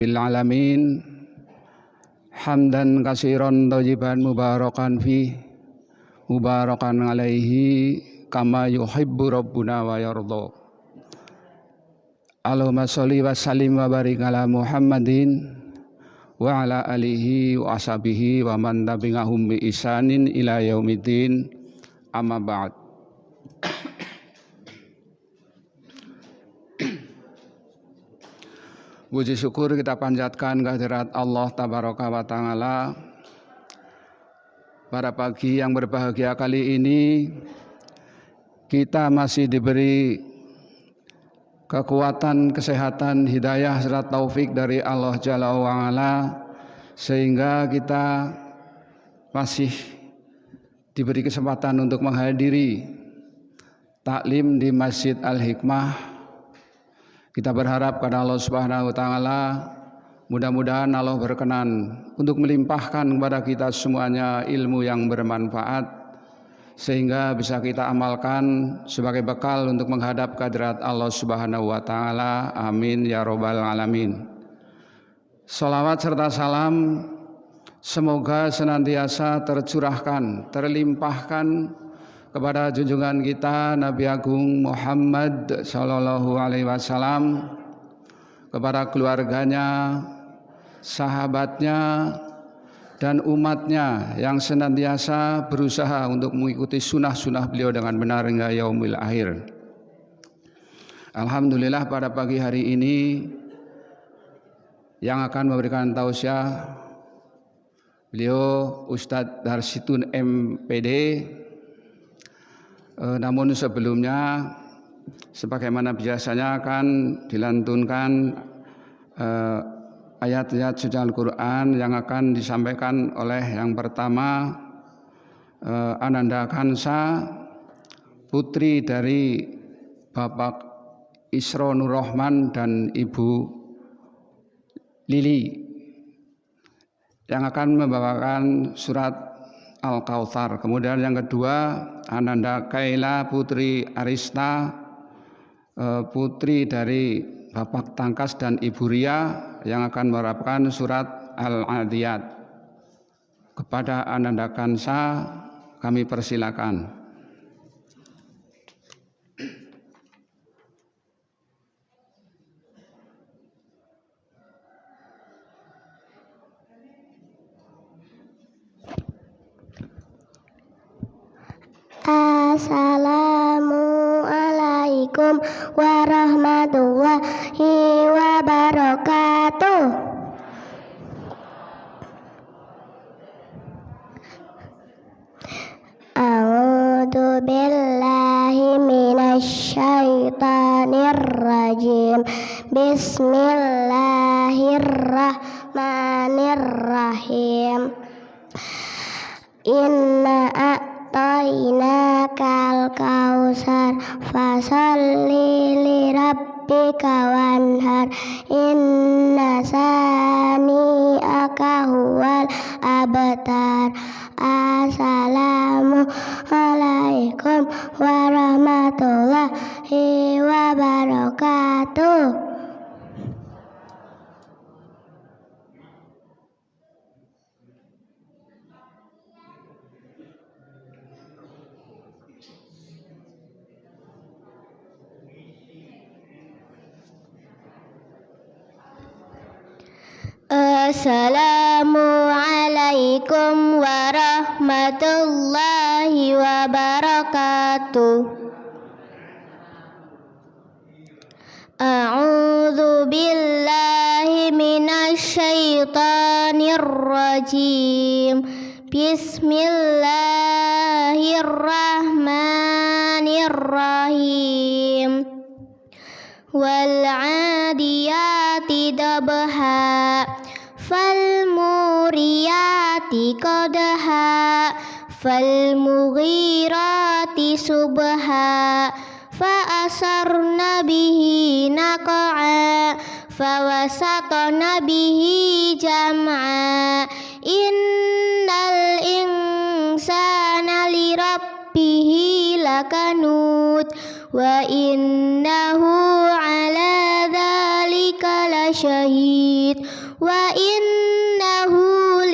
bil alamin hamdan katsiran thayyiban mubarakan fi mubarakan alaihi kama yuhibbu rabbuna wa yarda. Allahumma sholli wa sallim wa barik ala Muhammadin wa ala alihi wa ashabihi wa man tabi'ahum bi ihsanin ila yaumiddin. Amma ba'd. Puji syukur kita panjatkan kehadirat Allah Tabaraka wa Ta'ala. Pada pagi yang berbahagia kali ini kita masih diberi kekuatan, kesehatan, hidayah serta taufik dari Allah Jalla wa Ala, sehingga kita masih diberi kesempatan untuk menghadiri taklim di Masjid Al-Hikmah. Kita berharap kepada Allah Subhanahu wa Ta'ala, mudah-mudahan Allah berkenan untuk melimpahkan kepada kita semuanya ilmu yang bermanfaat, sehingga bisa kita amalkan sebagai bekal untuk menghadap kehadirat Allah Subhanahu wa Ta'ala. Amin ya robbal alamin. Salawat serta salam semoga senantiasa tercurahkan, terlimpahkan kepada junjungan kita Nabi Agung Muhammad sallallahu alaihi wasallam, kepada keluarganya, sahabatnya, dan umatnya yang senantiasa berusaha untuk mengikuti sunnah-sunnah beliau dengan benar hingga yaumil akhir. Alhamdulillah pada pagi hari ini yang akan memberikan tausiah beliau Ustadz Darsitun MPD. Namun sebelumnya, sebagaimana biasanya akan dilantunkan ayat-ayat suci Al-Quran yang akan disampaikan oleh yang pertama Ananda Kansa, putri dari Bapak Isro Nur Rahman dan Ibu Lili, yang akan membawakan surat Al-Kautsar. Kemudian yang kedua Ananda Kaila putri Arista, putri dari Bapak Tangkas dan Ibu Ria, yang akan menerapkan surat Al-Adiyat. Kepada Ananda Kansa kami persilakan. Assalamualaikum warahmatullahi wabarakatuh. A'udzu billahi minasy syaithanir rajim. Bismillahirrahmanirrahim. Inna a'tainakal kautsar fasholli lirabbika wanhar inna sani'aka huwal abtar. Assalamualaikum warahmatullahi wabarakatuh. Assalamualaikum warahmatullahi wabarakatuh. A'udzu billahi minasy syaithanir rajim. Bismillahirrahmanirrahim. Wal 'adiyati dabha fal muriyati qadha fal mughirati subha fa asarna bihi naq'a fa wasatna bihi jam'a innal insana li rabbihi lakanud wa innahu ala dzalika شهيد وإنه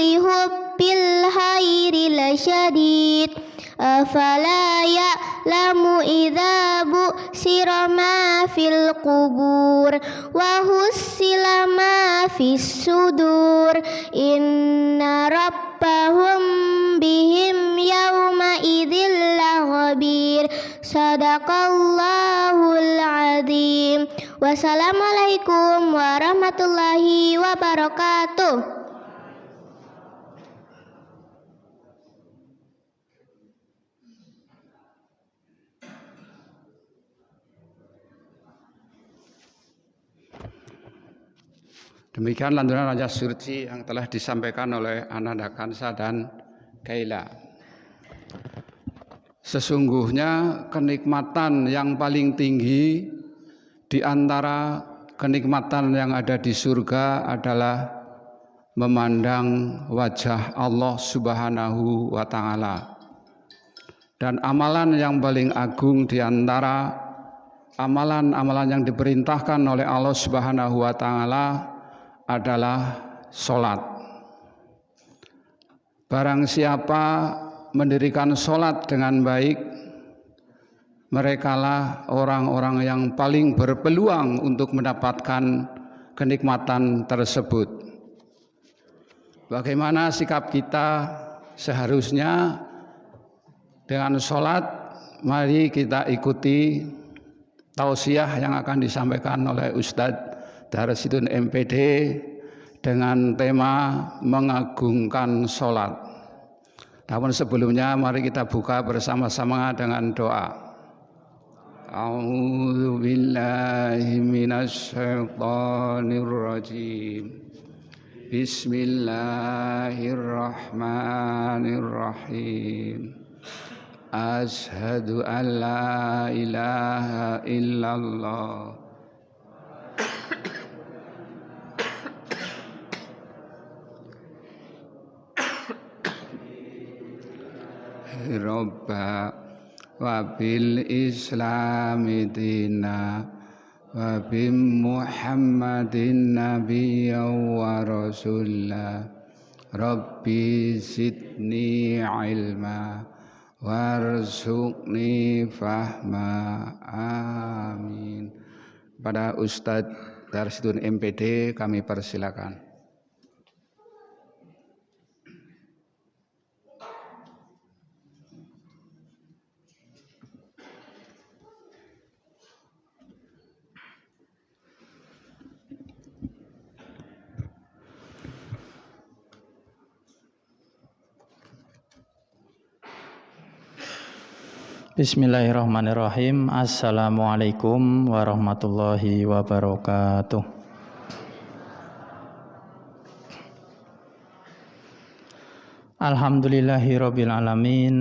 لحب الخير لشديد أفلا يعلم إذا بؤسر ما في القبور وحصل ما في الصدور إن ربهم بهم يومئذ لخبير صدق الله العظيم. Wassalamualaikum warahmatullahi wabarakatuh. Demikian lantunan Raja Surci yang telah disampaikan oleh Ananda Kansa dan Kaila. Sesungguhnya kenikmatan yang paling tinggi di antara kenikmatan yang ada di surga adalah memandang wajah Allah Subhanahu wa Ta'ala. Dan amalan yang paling agung di antara amalan-amalan yang diperintahkan oleh Allah Subhanahu wa Ta'ala adalah sholat. Barang siapa mendirikan sholat dengan baik, merekalah orang-orang yang paling berpeluang untuk mendapatkan kenikmatan tersebut. Bagaimana sikap kita seharusnya dengan sholat? Mari kita ikuti tausiah yang akan disampaikan oleh Ustadz Darsidun MPD dengan tema mengagungkan sholat. Namun sebelumnya mari kita buka bersama-sama dengan doa. A'udzu billahi minasy syaithanir rajim. Bismillahirrahmanirrahim. Asyhadu an la ilaha illallah Robba wa bil islami dina wa bi Muhammadin nabiyya wa rasulah Rabbi zidni ilma warzuqni fahma amin. Pada Ustadz Darsidun MPD kami persilakan. Bismillahirrahmanirrahim. Assalamualaikum warahmatullahi wabarakatuh. Alhamdulillahirabbil alamin.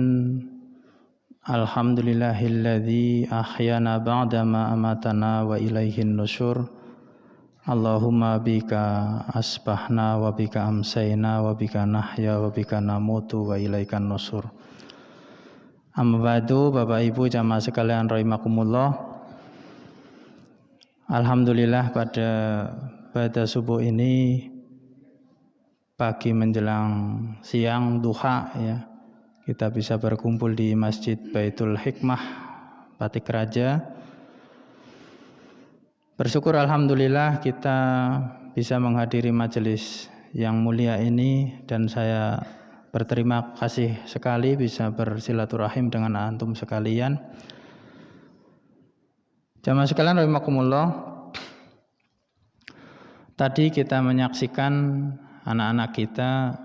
Alhamdulillahilladzi ahyana ba'da ma amatana wa ilaihin nusyur. Allahumma bika asbahna wa bika amsayna wa bika nahya wa bika namutu wa ilaikan nusyur. Amma ba'du, Bapak Ibu jamaah sekalian rahimakumullah. Alhamdulillah pada subuh ini, pagi menjelang siang duha ya, kita bisa berkumpul di Masjid Baitul Hikmah Batik Raja. Bersyukur alhamdulillah kita bisa menghadiri majelis yang mulia ini, dan saya berterima kasih sekali bisa bersilaturahim dengan antum sekalian. Jamaah sekalian rahimakumullah. Tadi kita menyaksikan anak-anak kita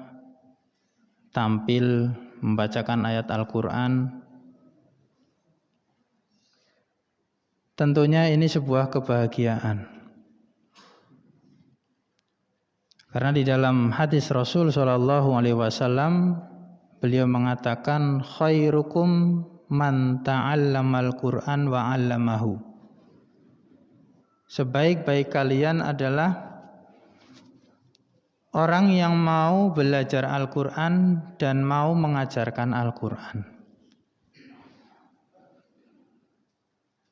tampil membacakan ayat Al-Quran. Tentunya ini sebuah kebahagiaan. Karena di dalam hadis Rasul SAW, beliau mengatakan khairukum man ta'allamal Qur'an wa 'allamahu. Sebaik-baik kalian adalah orang yang mau belajar Al-Quran dan mau mengajarkan Al-Quran.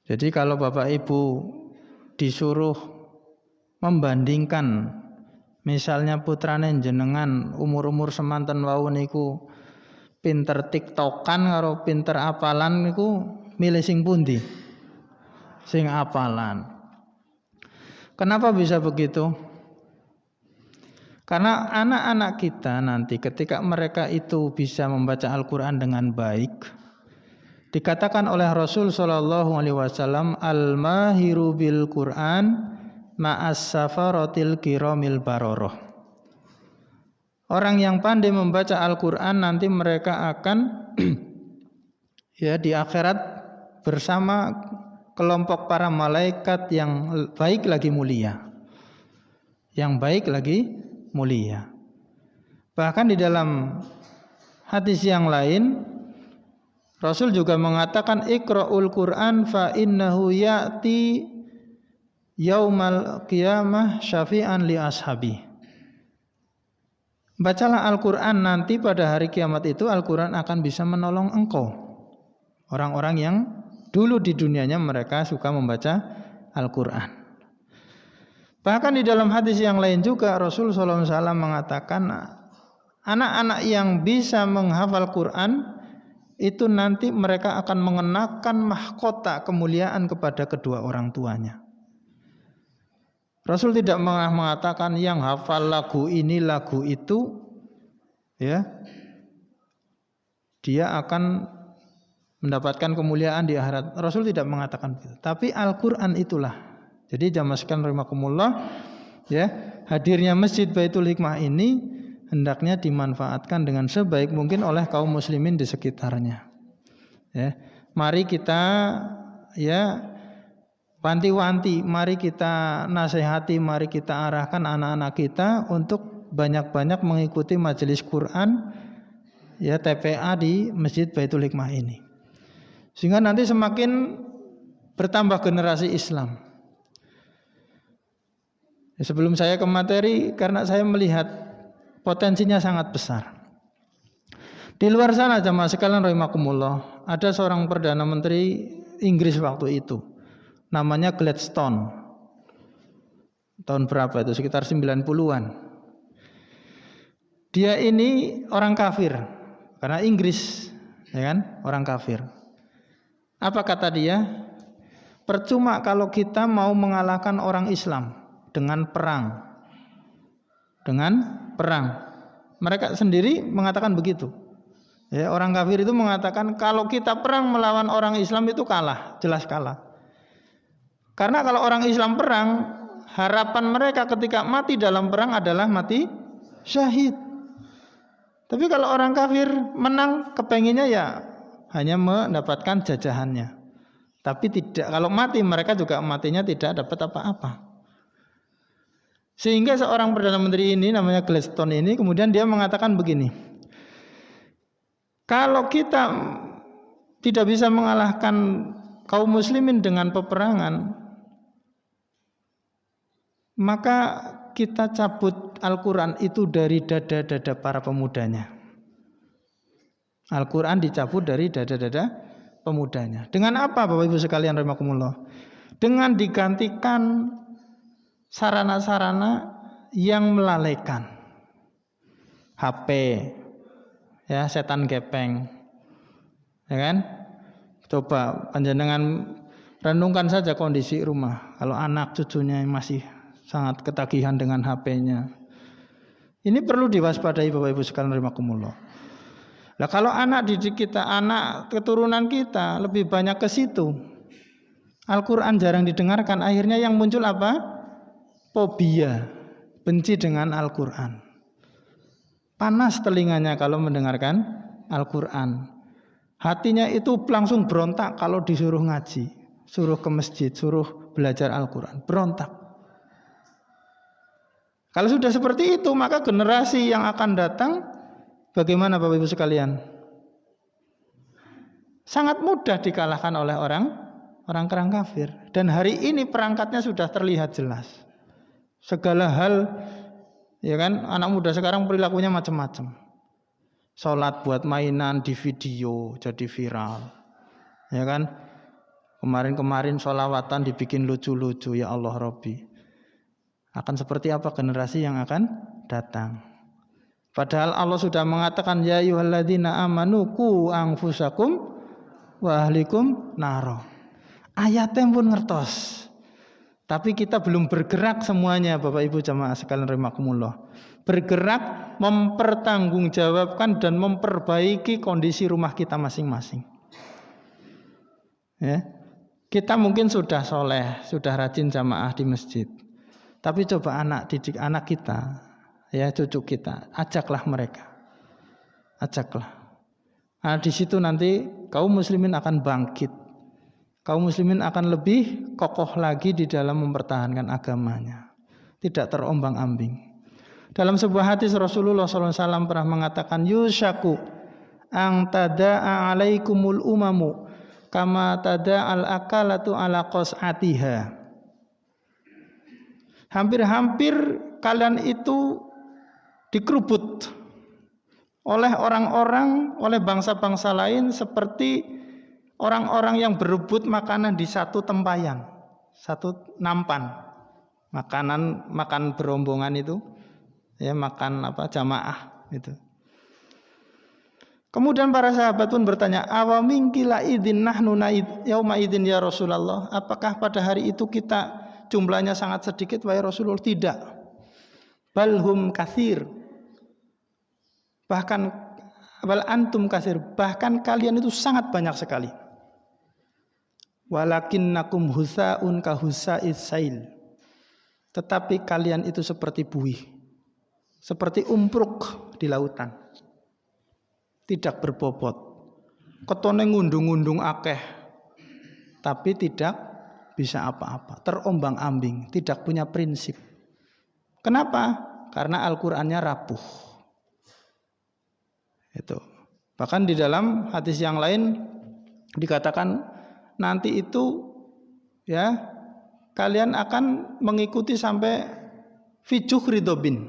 Jadi kalau Bapak Ibu disuruh membandingkan misalnya putrane jenengan umur-umur semanten wau niku pinter tiktokan karo pinter apalan niku milih sing pundi? Sing apalan. Kenapa bisa begitu? Karena anak-anak kita nanti ketika mereka itu bisa membaca Al-Qur'an dengan baik, dikatakan oleh Rasul sallallahu alaihi wasallam, al-mahiru bil Qur'an ma'as safaratil kiramil baroroh. Orang yang pandai membaca Al-Qur'an nanti mereka akan ya di akhirat bersama kelompok para malaikat yang baik lagi mulia. Yang baik lagi mulia. Bahkan di dalam hadis yang lain Rasul juga mengatakan Iqra'ul Qur'an fa innahu ya'ti yaumal qiyamah syafi'an li ashabi. Bacalah Al-Qur'an, nanti pada hari kiamat itu Al-Qur'an akan bisa menolong engkau. Orang-orang yang dulu di dunianya mereka suka membaca Al-Qur'an. Bahkan di dalam hadis yang lain juga Rasul sallallahu alaihi wasallam mengatakan anak-anak yang bisa menghafal Qur'an itu nanti mereka akan mengenakan mahkota kemuliaan kepada kedua orang tuanya. Rasul tidak mengatakan yang hafal lagu ini lagu itu ya dia akan mendapatkan kemuliaan di akhirat. Rasul tidak mengatakan begitu. Tapi Al-Qur'an itulah. Jadi jamaah sekalian rahimakumullah ya, hadirnya Masjid Baitul Hikmah ini hendaknya dimanfaatkan dengan sebaik mungkin oleh kaum muslimin di sekitarnya. Ya, mari kita ya wanti-wanti, mari kita nasihati, mari kita arahkan anak-anak kita untuk banyak-banyak mengikuti majelis Quran ya TPA di Masjid Baitul Hikmah ini. Sehingga nanti semakin bertambah generasi Islam. Ya, sebelum saya ke materi, karena saya melihat potensinya sangat besar. Di luar sana jamaah sekalian rahimakumullah, ada seorang perdana menteri Inggris waktu itu. Namanya Gladstone. Tahun berapa itu? Sekitar 90-an. Dia ini orang kafir. Karena Inggris, ya kan? Orang kafir. Apa kata dia? Percuma kalau kita mau mengalahkan orang Islam dengan perang. Mereka sendiri mengatakan begitu. Ya, orang kafir itu mengatakan kalau kita perang melawan orang Islam itu kalah, jelas kalah. Karena kalau orang Islam perang, harapan mereka ketika mati dalam perang adalah mati syahid. Tapi kalau orang kafir menang, kepenginnya ya hanya mendapatkan jajahannya. Tapi tidak, kalau mati mereka juga matinya tidak dapat apa-apa. Sehingga seorang Perdana Menteri ini namanya Gladstone ini kemudian dia mengatakan begini. Kalau kita tidak bisa mengalahkan kaum muslimin dengan peperangan, maka kita cabut Al-Quran itu dari dada-dada para pemudanya. Al-Quran dicabut dari dada-dada pemudanya. Dengan apa Bapak Ibu sekalian rahimakumullah? Dengan digantikan sarana-sarana yang melalaikan. HP, ya setan gepeng, ya kan? Coba panjenengan renungkan saja kondisi rumah. Kalau anak cucunya masih sangat ketagihan dengan HP-nya, ini perlu diwaspadai Bapak Ibu sekalian rahimakumullah. Nah, kalau anak didik kita, anak keturunan kita lebih banyak ke situ, Al-Quran jarang didengarkan. Akhirnya yang muncul apa? Fobia, benci dengan Al-Quran. Panas telinganya kalau mendengarkan Al-Quran. Hatinya itu langsung berontak kalau disuruh ngaji, suruh ke masjid, suruh belajar Al-Quran, berontak. Kalau sudah seperti itu, maka generasi yang akan datang bagaimana Bapak Ibu sekalian? Sangat mudah dikalahkan oleh orang kafir. Dan hari ini perangkatnya sudah terlihat jelas. Segala hal, ya kan, anak muda sekarang perilakunya macam-macam. Sholat buat mainan di video jadi viral, ya kan? Kemarin-kemarin sholawatan dibikin lucu-lucu, ya Allah Rabbi. Akan seperti apa generasi yang akan datang. Padahal Allah sudah mengatakan ya ayyuhalladzina amanu qu anfusakum wa ahlikum naro. Ayatnya pun ngertos. Tapi kita belum bergerak semuanya Bapak Ibu jamaah sekalian rahimakumullah. Bergerak mempertanggungjawabkan dan memperbaiki kondisi rumah kita masing-masing. Ya. Kita mungkin sudah soleh, sudah rajin jamaah di masjid. Tapi coba didik anak kita, ya cucu kita, ajaklah mereka. Ajaklah. Nah, di situ nanti kaum muslimin akan bangkit. Kaum muslimin akan lebih kokoh lagi di dalam mempertahankan agamanya. Tidak terombang-ambing. Dalam sebuah hadis Rasulullah SAW pernah mengatakan, Yushaku ang tada'a alaikumul umamu kama tada'al akalatu ala qas'atiha. Hampir-hampir kalian itu dikerubut oleh orang-orang, oleh bangsa-bangsa lain seperti orang-orang yang berebut makanan di satu tempayan, satu nampan. Makan berombongan itu, ya makan jamaah itu. Kemudian para sahabat pun bertanya, awamingkila idin nahnu yauma idin ya Rasulullah. Apakah pada hari itu kita jumlahnya sangat sedikit wahai Rasulullah? Tidak. Balhum katsir. Bahkan bal antum katsir. Bahkan kalian itu sangat banyak sekali. Walakinnakum husaun ka husaiz sail. Tetapi kalian itu seperti buih, seperti umpruk di lautan, tidak berbobot. Ketone ngundung-ngundung akeh, tapi tidak bisa apa-apa, terombang-ambing, tidak punya prinsip. Kenapa? Karena Al-Qur'annya rapuh. Itu. Bahkan di dalam hadis yang lain dikatakan nanti itu ya kalian akan mengikuti sampai fijuh ridobin,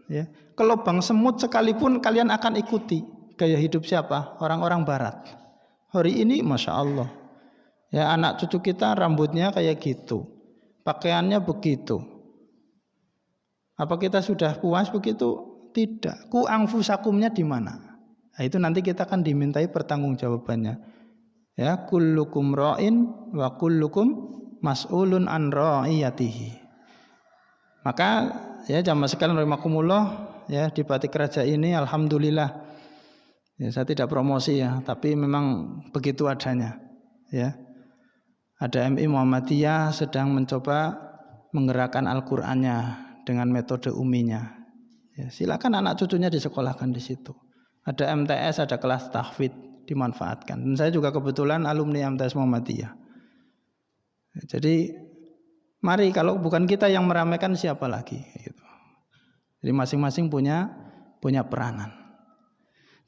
ya. Ke lubang semut sekalipun kalian akan ikuti. Gaya hidup siapa? Orang-orang barat. Hari ini Masya Allah, ya anak cucu kita rambutnya kayak gitu, pakaiannya begitu. Apa kita sudah puas begitu? Tidak. Ku anfusakumnya di mana? Nah, itu nanti kita akan dimintai pertanggungjawabannya. Ya, kullukum ra'in wa kullukum mas'ulun an ra'iyatihi. Maka ya jamaah sekalian rahimakumullah, ya di Batik Raja ini alhamdulillah. Ya, saya tidak promosi ya, tapi memang begitu adanya. Ya. Ada MI Muhammadiyah sedang mencoba menggerakkan Al-Qur'annya dengan metode uminya. Ya, silakan anak cucunya disekolahkan di situ. Ada MTS, ada kelas tahfidz, dimanfaatkan. Dan saya juga kebetulan alumni MTS Muhammadiyah. Jadi mari, kalau bukan kita yang meramaikan siapa lagi gitu. Jadi masing-masing punya peranan.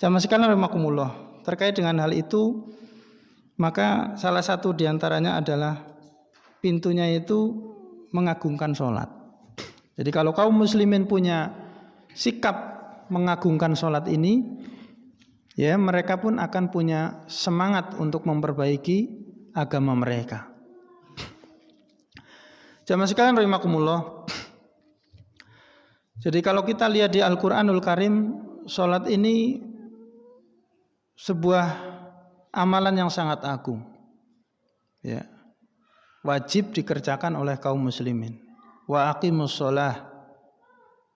Jamaah sekalian rahimakumullah, terkait dengan hal itu maka salah satu diantaranya adalah pintunya itu mengagungkan sholat. Jadi kalau kaum muslimin punya sikap mengagungkan sholat ini, ya mereka pun akan punya semangat untuk memperbaiki agama mereka. Jamaah sekalian rahimakumullah. Jadi kalau kita lihat di Al-Qur'anul Karim, sholat ini sebuah amalan yang sangat agung. Ya. Wajib dikerjakan oleh kaum muslimin. Wa aqimus sholah.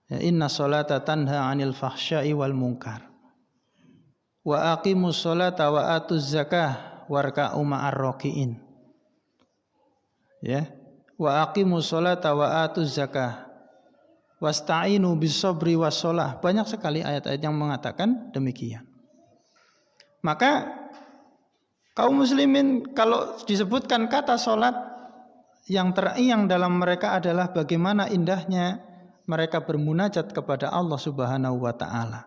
Ya, inna sholata tanha 'anil fahsya'i wal munkar. Wa aqimus sholata wa atuz zakah warka'u ma'ar raki'in. Ya. Wa aqimus sholata wa atuz zakah wasta'inu bis sabri was shalah. Banyak sekali ayat-ayat yang mengatakan demikian. Maka kaum muslimin kalau disebutkan kata sholat, yang terngiang dalam mereka adalah bagaimana indahnya mereka bermunajat kepada Allah Subhanahu wa taala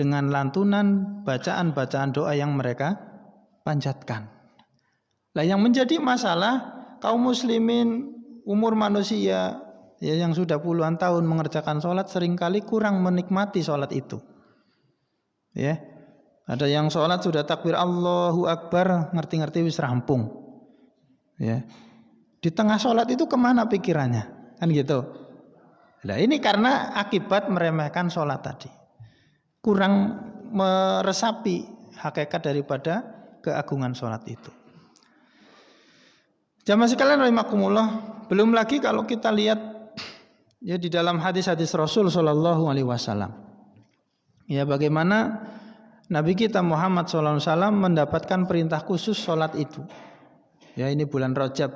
dengan lantunan bacaan-bacaan doa yang mereka panjatkan. Nah, yang menjadi masalah kaum muslimin umur manusia ya, yang sudah puluhan tahun mengerjakan sholat seringkali kurang menikmati sholat itu. Ya, ada yang sholat sudah takbir Allahu Akbar, ngerti-ngerti wis rampung. Ya, di tengah sholat itu kemana pikirannya? Kan gitu. Nah, ini karena akibat meremehkan sholat tadi. Kurang meresapi hakikat daripada keagungan sholat itu. Jamaah sekalian rahimakumullah, belum lagi kalau kita lihat ya di dalam hadis-hadis Rasul sallallahu alaihi wasallam. Ya, bagaimana Nabi kita Muhammad sallallahu alaihi wasallam mendapatkan perintah khusus sholat itu. Ya, ini bulan Rajab,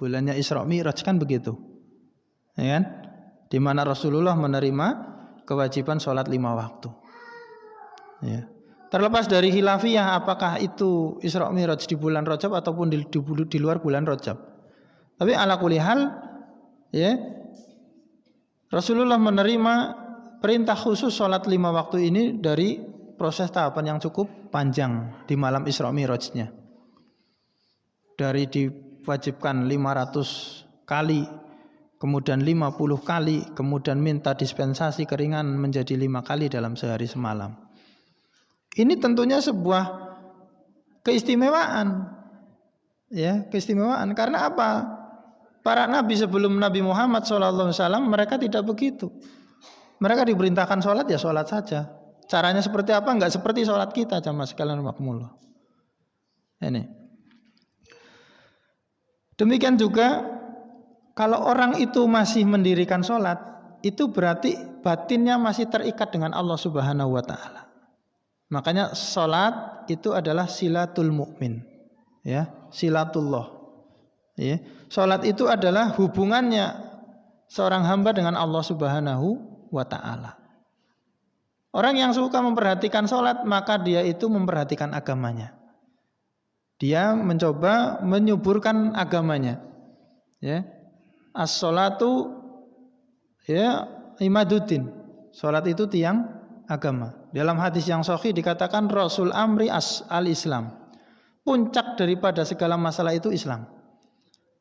bulannya Isra Mi'raj kan begitu. Ya kan? Di mana Rasulullah menerima kewajiban sholat 5 waktu. Ya. Terlepas dari khilafiyah apakah itu Isra Mi'raj di bulan Rajab ataupun di luar bulan Rajab. Tapi ala kulli hal ya, Rasulullah menerima perintah khusus sholat 5 waktu ini dari proses tahapan yang cukup panjang di malam Isra Mi'rajnya. Dari diwajibkan 500 kali, kemudian 50 kali, kemudian minta dispensasi keringanan menjadi 5 kali dalam sehari semalam. Ini tentunya sebuah keistimewaan. Ya, keistimewaan. Karena apa? Para nabi sebelum Nabi Muhammad SAW mereka tidak begitu. Mereka diperintahkan sholat ya sholat saja. Caranya seperti apa? Enggak seperti sholat kita, jamaah sekalian rahimakumullah. Ini. Demikian juga kalau orang itu masih mendirikan sholat, itu berarti batinnya masih terikat dengan Allah Subhanahu wa Ta'ala. Makanya sholat itu adalah silatul mukmin, ya, silatullah. Ya. Sholat itu adalah hubungannya seorang hamba dengan Allah Subhanahu wa Ta'ala. Orang yang suka memperhatikan sholat, maka dia itu memperhatikan agamanya. Dia mencoba menyuburkan agamanya. Ya. As-sholatu ya imaduddin. Sholat itu tiang agama. Dalam hadis yang sahih dikatakan Rasul amri al-Islam. Puncak daripada segala masalah itu Islam.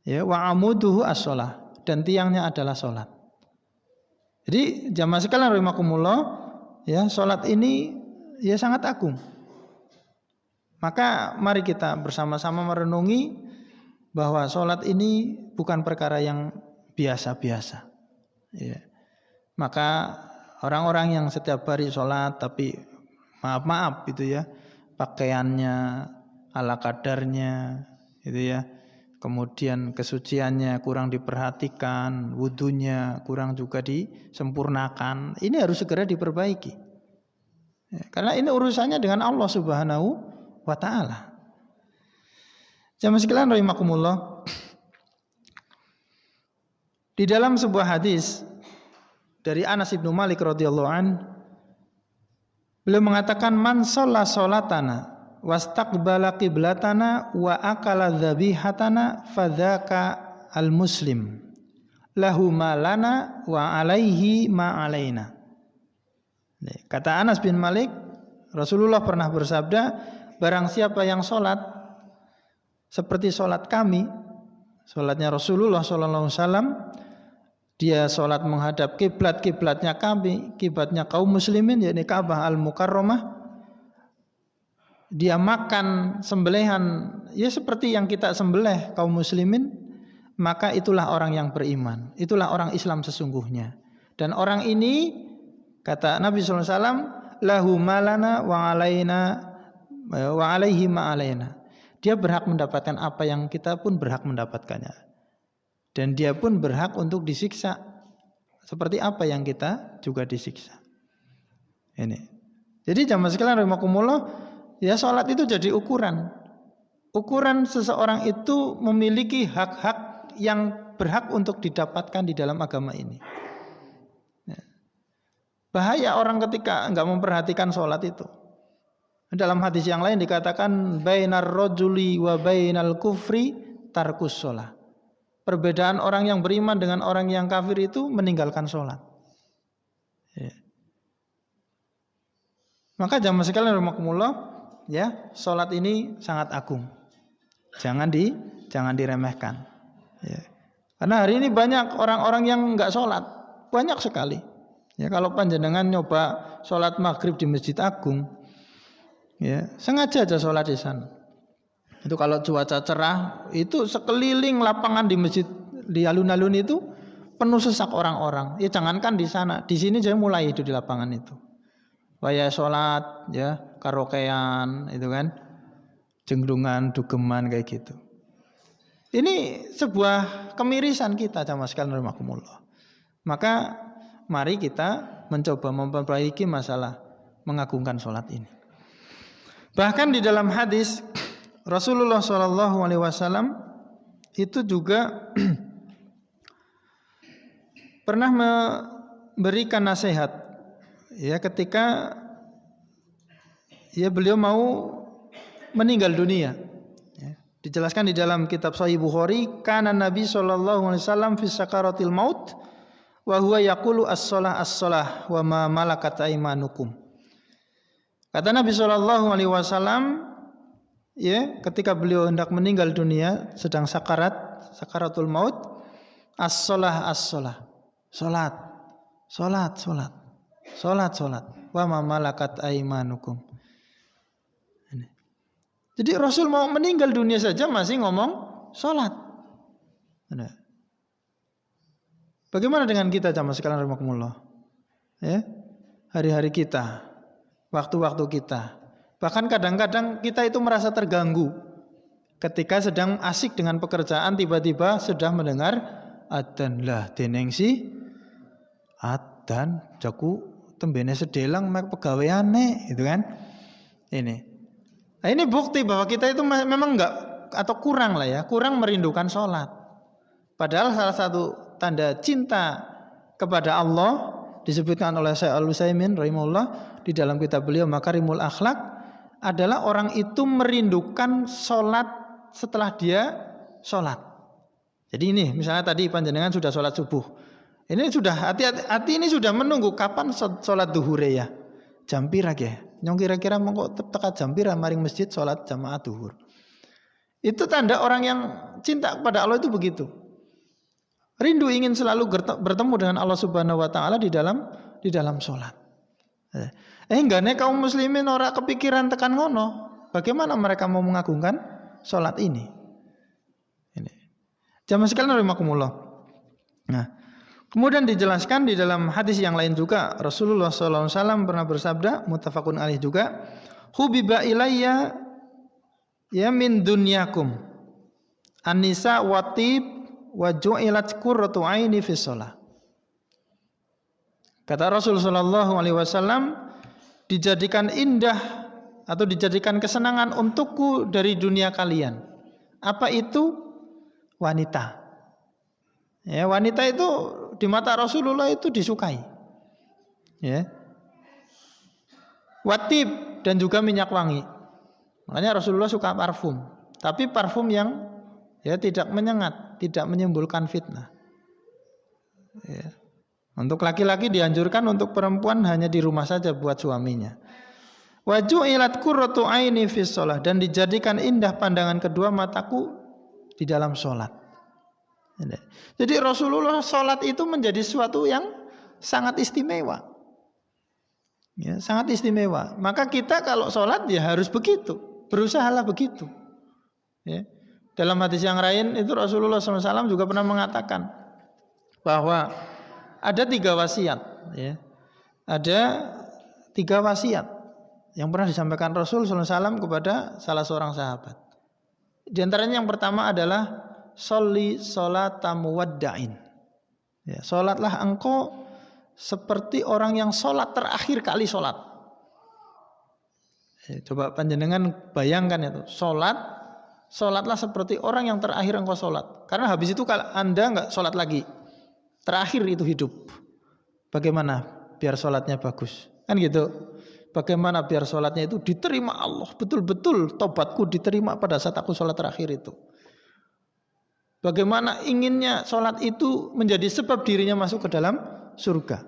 Ya, wa amuduhu as-shalah, dan tiangnya adalah salat. Jadi jamaah sekalian rahimakumullah, ya, salat ini ya sangat agung. Maka mari kita bersama-sama merenungi bahwa salat ini bukan perkara yang biasa-biasa. Ya. Maka orang-orang yang setiap hari sholat tapi maaf gitu ya, pakaiannya ala kadarnya gitu ya, kemudian kesuciannya kurang diperhatikan, wudunya kurang juga disempurnakan, ini harus segera diperbaiki ya, karena ini urusannya dengan Allah Subhanahu wa Ta'ala. Jamaah sekalian rahimakumullah, di dalam sebuah hadis dari Anas bin Malik radhiyallahu an, beliau mengatakan man shalla sholatana wastaqbala qiblatana wa akala dzabihatana fadzaka al-muslim lahu ma lana wa alaihi ma alaina. Kata Anas bin Malik, Rasulullah pernah bersabda, barang siapa yang sholat seperti sholat kami, sholatnya Rasulullah sallallahu alaihi wasallam, dia sholat menghadap kiblatnya kami, kiblatnya kaum muslimin, yakni Ka'bah al-Mukarramah. Dia makan sembelihan ya seperti yang kita sembelih kaum muslimin, maka itulah orang yang beriman, itulah orang Islam sesungguhnya. Dan orang ini kata Nabi sallallahu alaihi wasallam, lahu malana wa alaina wa alaihi ma alaina. Dia berhak mendapatkan apa yang kita pun berhak mendapatkannya. Dan dia pun berhak untuk disiksa seperti apa yang kita juga disiksa. Ini. Jadi jamaah sekalian rahimakumullah, ya salat itu jadi ukuran. Ukuran seseorang itu memiliki hak-hak yang berhak untuk didapatkan di dalam agama ini. Bahaya orang ketika enggak memperhatikan salat itu. Dalam hadis yang lain dikatakan bainar rajuli wa bainal kufri tarkus shalah. Perbedaan orang yang beriman dengan orang yang kafir itu meninggalkan sholat. Ya. Maka jamaah sekalian rahimakumullah, ya, sholat ini sangat agung. Jangan diremehkan. Ya. Karena hari ini banyak orang-orang yang enggak sholat, banyak sekali. Ya, kalau panjenengan nyoba sholat maghrib di Masjid Agung, ya, sengaja aja sholat di sana. Itu kalau cuaca cerah, itu sekeliling lapangan di masjid di alun-alun itu penuh sesak orang-orang. Ya jangankan di sana, di sini saya mulai itu di lapangan itu. Waya sholat, ya karaokean, itu kan, jenggrungan, dugeman kayak gitu. Ini sebuah kemirisan kita jamaah sekalian rahimakumullah. Maka mari kita mencoba memperbaiki masalah mengagungkan sholat ini. Bahkan di dalam hadis Rasulullah SAW itu juga pernah memberikan nasihat, ya ketika ya beliau mau meninggal dunia. Ya, dijelaskan di dalam kitab Sahih Bukhari, kana Nabi SAW fi sakaratil maut wa huwa yaqulu as-shalah as-shalah wa ma malakat aymanukum. Kata Nabi SAW, ya ketika beliau hendak meninggal dunia, sedang sakaratul maut, as-shalah as-shalah, salat, salat, salat, salat, salat, wa ma malakat aymanukum. Jadi Rasul mau meninggal dunia saja masih ngomong salat. Bagaimana dengan kita jamaah sekalian rahimakumullah? Ya, hari-hari kita, waktu-waktu kita. Bahkan kadang-kadang kita itu merasa terganggu ketika sedang asik dengan pekerjaan, tiba-tiba sudah mendengar adzan. Lah denengsi adzan jaku tembene sedelang mek pegaweane, itu kan. Ini bukti bahwa kita itu memang enggak atau kurang lah ya, kurang merindukan sholat. Padahal salah satu tanda cinta kepada Allah disebutkan oleh Syekh Al-Utsaimin rahimahullah di dalam kitab beliau Makarimul Akhlak adalah orang itu merindukan sholat setelah dia sholat. Jadi ini misalnya tadi panjenengan sudah sholat subuh, ini sudah hati ini sudah menunggu kapan sholat duhure ya, jam pira ya. Nyong kira-kira mongko teka jam pira maring masjid sholat jamaah duhur. Itu tanda orang yang cinta kepada Allah itu begitu. Rindu ingin selalu bertemu dengan Allah Subhanahu wa taala di dalam sholat. Enggaknya kaum muslimin ora kepikiran tekan ngono. Bagaimana mereka mau mengagungkan sholat ini? Jamaah sekalian rahimakumullah. Nah, kemudian dijelaskan di dalam hadis yang lain juga Rasulullah SAW pernah bersabda, muttafaqun alaih juga, hubiba ilayya ya min dunyakum an-nisa watib wa ju'ilat qurratu aini fi shalah. Kata Rasulullah SAW, dijadikan indah atau dijadikan kesenangan untukku dari dunia kalian. Apa itu? Wanita. Ya, wanita itu di mata Rasulullah itu disukai. Ya. Watib dan juga minyak wangi. Makanya Rasulullah suka parfum, tapi parfum yang ya tidak menyengat, tidak menimbulkan fitnah. Ya. Untuk laki-laki dianjurkan, untuk perempuan hanya di rumah saja buat suaminya. Wa ju'ilat qurratu aini fi shalah, dan dijadikan indah pandangan kedua mataku di dalam sholat. Jadi Rasulullah sholat itu menjadi sesuatu yang sangat istimewa, ya, sangat istimewa. Maka kita kalau sholat ya harus begitu, berusahalah begitu. Ya. Dalam hadis yang lain itu Rasulullah SAW juga pernah mengatakan bahwa ada 3 wasiat. Ya. Ada 3 wasiat yang pernah disampaikan Rasul SAW kepada salah seorang sahabat. Di antaranya yang pertama adalah sholli sholata muwadda'in. Ya, sholatlah engkau seperti orang yang sholat terakhir kali sholat. Ya, coba panjenengan bayangkan itu, sholatlah seperti orang yang terakhir engkau sholat. Karena habis itu kalau Anda enggak sholat lagi, terakhir itu hidup. Bagaimana biar sholatnya bagus? Kan gitu. Bagaimana biar sholatnya itu diterima Allah, betul-betul tobatku diterima pada saat aku sholat terakhir itu. Bagaimana inginnya sholat itu menjadi sebab dirinya masuk ke dalam surga.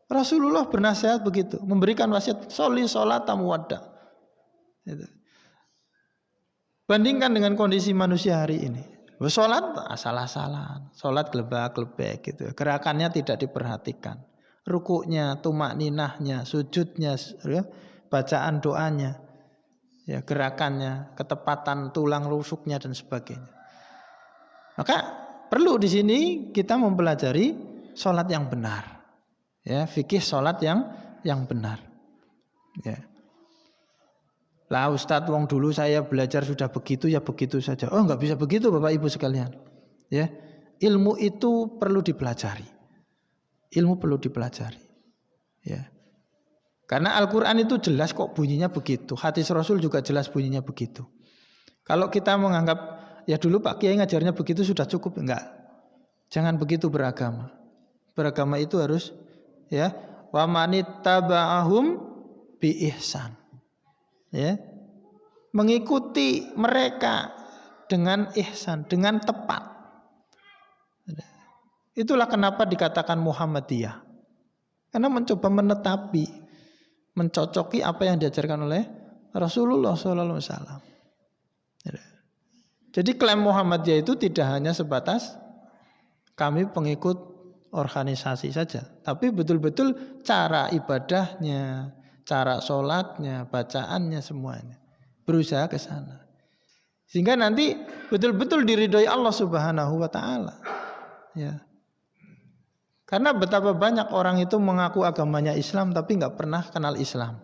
Rasulullah bernasihat begitu, memberikan wasiat sholli sholata muwadda. Bandingkan dengan kondisi manusia hari ini. Sholat asal-asalan, sholat gelebak-gelebek gitu. Gerakannya tidak diperhatikan. Rukuknya, tumakninahnya, sujudnya, ya, bacaan doanya, ya, gerakannya, ketepatan tulang rusuknya dan sebagainya. Maka perlu di sini kita mempelajari sholat yang benar. Ya, fikih sholat yang benar. Ya. Lah Ustadz, wong dulu saya belajar sudah begitu ya begitu saja. Oh, nggak bisa begitu Bapak Ibu sekalian. Ya, ilmu itu perlu dipelajari. Ilmu perlu dipelajari. Ya. Karena Al-Quran itu jelas kok bunyinya begitu. Hadis Rasul juga jelas bunyinya begitu. Kalau kita menganggap ya dulu Pak Kiai ngajarnya begitu sudah cukup, enggak. Jangan begitu beragama. Beragama itu harus ya wa manittaba'ahum bi ihsan. Ya. Mengikuti mereka dengan ihsan, dengan tepat. Itulah kenapa dikatakan Muhammadiyah. Karena mencoba menetapi, mencocoki apa yang diajarkan oleh Rasulullah SAW. Jadi klaim Muhammadiyah itu tidak hanya sebatas kami pengikut organisasi saja, tapi betul-betul cara ibadahnya, cara sholatnya, bacaannya semuanya berusaha ke sana, sehingga nanti betul-betul diridhoi Allah Subhanahu Wa Taala. Ya. Karena betapa banyak orang itu mengaku agamanya Islam tapi nggak pernah kenal Islam,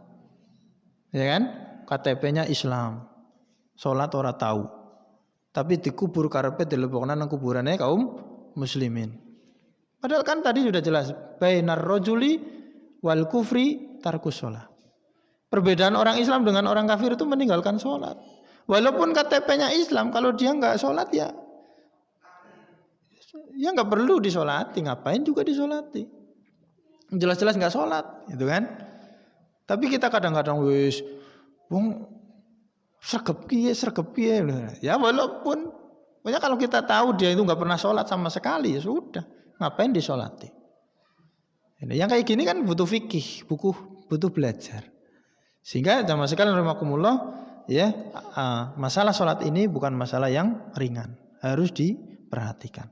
ya kan? KTP-nya Islam, sholat ora tahu, tapi dikubur karepe dilebokna nang kuburannya kaum muslimin. Padahal kan tadi sudah jelas bainar rajuli wal kufri tarkus sholat. Perbedaan orang Islam dengan orang kafir itu meninggalkan sholat. Walaupun KTP-nya Islam, kalau dia nggak sholat ya nggak perlu disolati, ngapain juga disolati? Jelas-jelas nggak sholat, gitu kan? Tapi kita kadang-kadang wis, wong sregep piye, ya walaupun, pokoknya kalau kita tahu dia itu nggak pernah sholat sama sekali, ya sudah, ngapain disolati? Yang kayak gini kan butuh fikih, butuh belajar. Sehingga jamaah sekalian rahimakumullah, ya masalah sholat ini bukan masalah yang ringan, harus diperhatikan.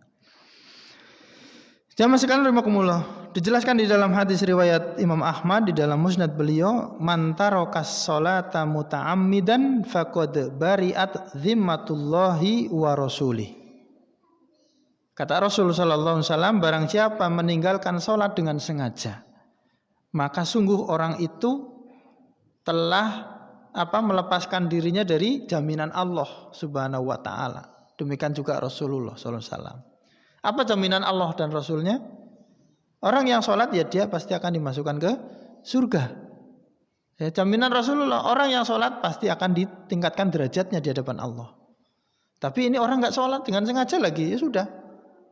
Jamaah sekalian rahimakumullah, dijelaskan di dalam hadis riwayat Imam Ahmad di dalam musnad beliau, man tarakas sholata muta'ammidan faqad bari'at zimmatullahi wa rasulih. Kata Rasul sallallahu alaihi wasallam, barang siapa meninggalkan sholat dengan sengaja, maka sungguh orang itu telah melepaskan dirinya dari jaminan Allah Subhanahu wa taala. Demikian juga Rasulullah sallallahu alaihi wasallam. Apa jaminan Allah dan Rasulnya? Orang yang sholat ya dia pasti akan dimasukkan ke surga. Ya, jaminan Rasulullah, orang yang sholat pasti akan ditingkatkan derajatnya di hadapan Allah. Tapi ini orang nggak sholat dengan sengaja lagi, ya sudah,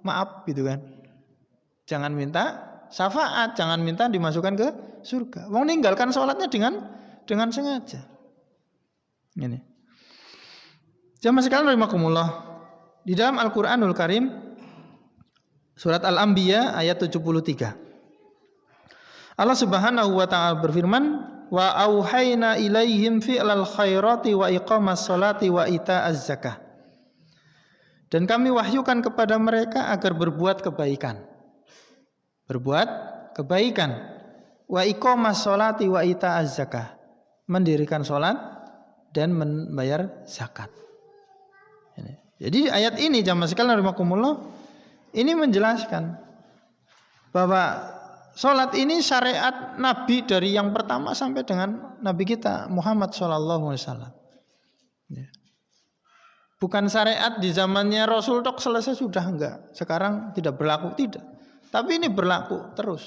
maaf gitu kan. Jangan minta syafaat, jangan minta dimasukkan ke surga. Wong ninggalkan sholatnya dengan sengaja. Ini. Jamaah sekalian rahimakumullah, di dalam Al-Qur'anul Karim surat Al-Anbiya ayat 73. Allah Subhanahu wa taala berfirman, "Wa auhayna ilaihim fi'lal khairati wa iqamas sholati wa ita'az zakah." Dan kami wahyukan kepada mereka agar berbuat kebaikan. Berbuat kebaikan. Wa iqamas sholati wa ita'az zakah. Mendirikan sholat dan membayar zakat. Jadi ayat ini jamaah sekalian rahimakumullah, ini menjelaskan bahwa sholat ini syariat Nabi dari yang pertama sampai dengan Nabi kita Muhammad SAW. Bukan syariat di zamannya Rasul tok selesai sudah, enggak. Sekarang tidak berlaku, tidak. Tapi ini berlaku terus.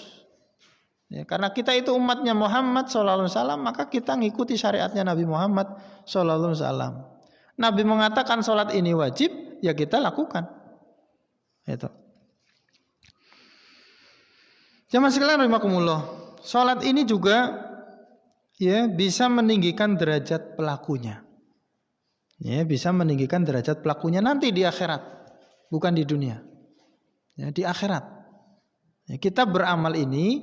Ya, karena kita itu umatnya Muhammad SAW, maka kita ngikuti syariatnya Nabi Muhammad SAW. Nabi mengatakan sholat ini wajib, ya kita lakukan. Itu. Jamaah sekalian rahimakumullah, salat ini juga ya bisa meninggikan derajat pelakunya. Ya, bisa meninggikan derajat pelakunya nanti di akhirat, bukan di dunia. Ya, di akhirat. Ya, kita beramal ini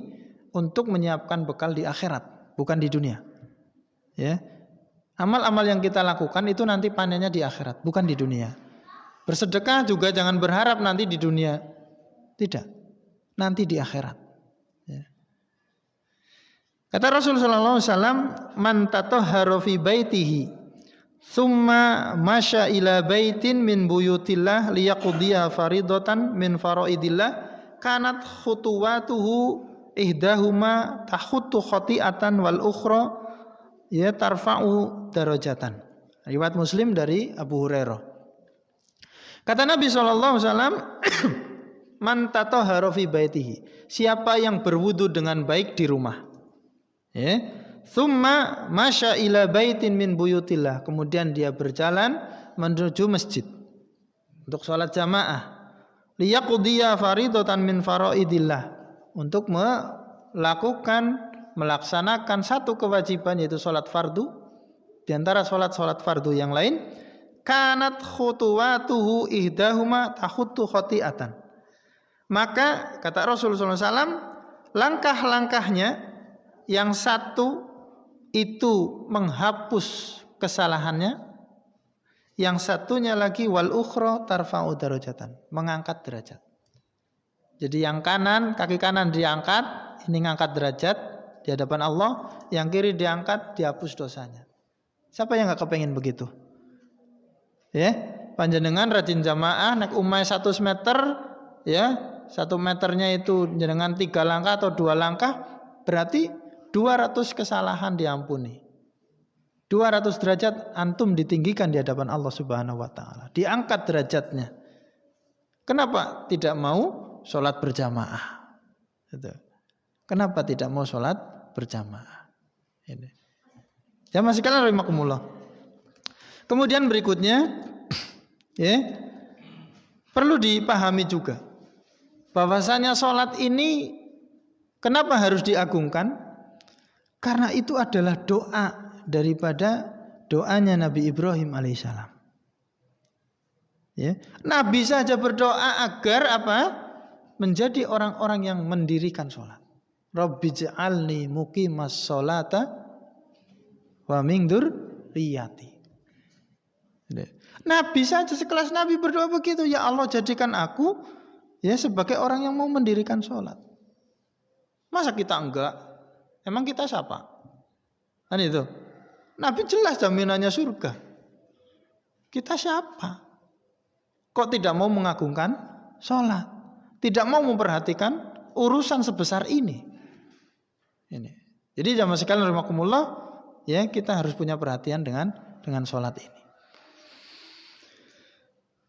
untuk menyiapkan bekal di akhirat, bukan di dunia. Ya. Amal-amal yang kita lakukan itu nanti panennya di akhirat, bukan di dunia. Bersedekah juga jangan berharap nanti di dunia. Tidak. Nanti di akhirat. Ya. Kata Rasul sallallahu alaihi wasallam, "Man tatahhara fi baitihi Summa masya ila baitin min buyutillah liyaqdiya faridatan min faraidillah kanat khutuwatuhu ihdahuma tahuttu khati'atan wal ukhra ya tarfa'u darajatan. Riwayat Muslim dari Abu Hurairah. Kata Nabi sallallahu alaihi wasallam, man tatahhara fi baitihi, siapa yang berwudu dengan baik di rumah. Ya. Thumma masya ila baitin min buyutillah, kemudian dia berjalan menuju masjid untuk sholat jamaah. Liyaqdiya faridatan min faraidillah, untuk melaksanakan satu kewajiban, yaitu sholat fardu di antara sholat-sholat fardu yang lain. Kanat khutuwatuhu ihdahuma tahuttu khati'atan, maka kata Rasulullah SAW, langkah-langkahnya yang satu itu menghapus kesalahannya, yang satunya lagi wal ukhra tarfa'u darajatan, mengangkat derajat. Jadi yang kanan, kaki kanan diangkat, ini ngangkat derajat di hadapan Allah, yang kiri diangkat, dihapus dosanya. Siapa yang gak kepengen begitu? Ya, panjenengan rajin jamaah naik umay 100 meter, ya, 1 meternya itu jenengan 3 langkah atau 2 langkah, berarti 200 kesalahan diampuni. 200 derajat antum ditinggikan di hadapan Allah Subhanahu wa taala. Diangkat derajatnya. Kenapa tidak mau sholat berjamaah? Gitu. Kenapa tidak mau sholat berjamaah? Ini. Jamaah sekalian rahimakumullah. Kemudian berikutnya, ya, perlu dipahami juga bahwasanya sholat ini kenapa harus diagungkan? Karena itu adalah doa daripada doanya Nabi Ibrahim alaihissalam. Ya, Nabi saja berdoa agar apa? Menjadi orang-orang yang mendirikan sholat. Rabbij'alni muqimas sholata wa min dzurriyyati. Nabi saja sekelas Nabi berdoa begitu, ya Allah jadikan aku ya sebagai orang yang mau mendirikan sholat. Masa kita enggak? Emang kita siapa? Kan itu. Nabi jelas jaminannya surga. Kita siapa? Kok tidak mau mengagungkan sholat? Tidak mau memperhatikan urusan sebesar ini. Jadi jamaah sekalian rahimakumullah, ya, kita harus punya perhatian dengan sholat ini.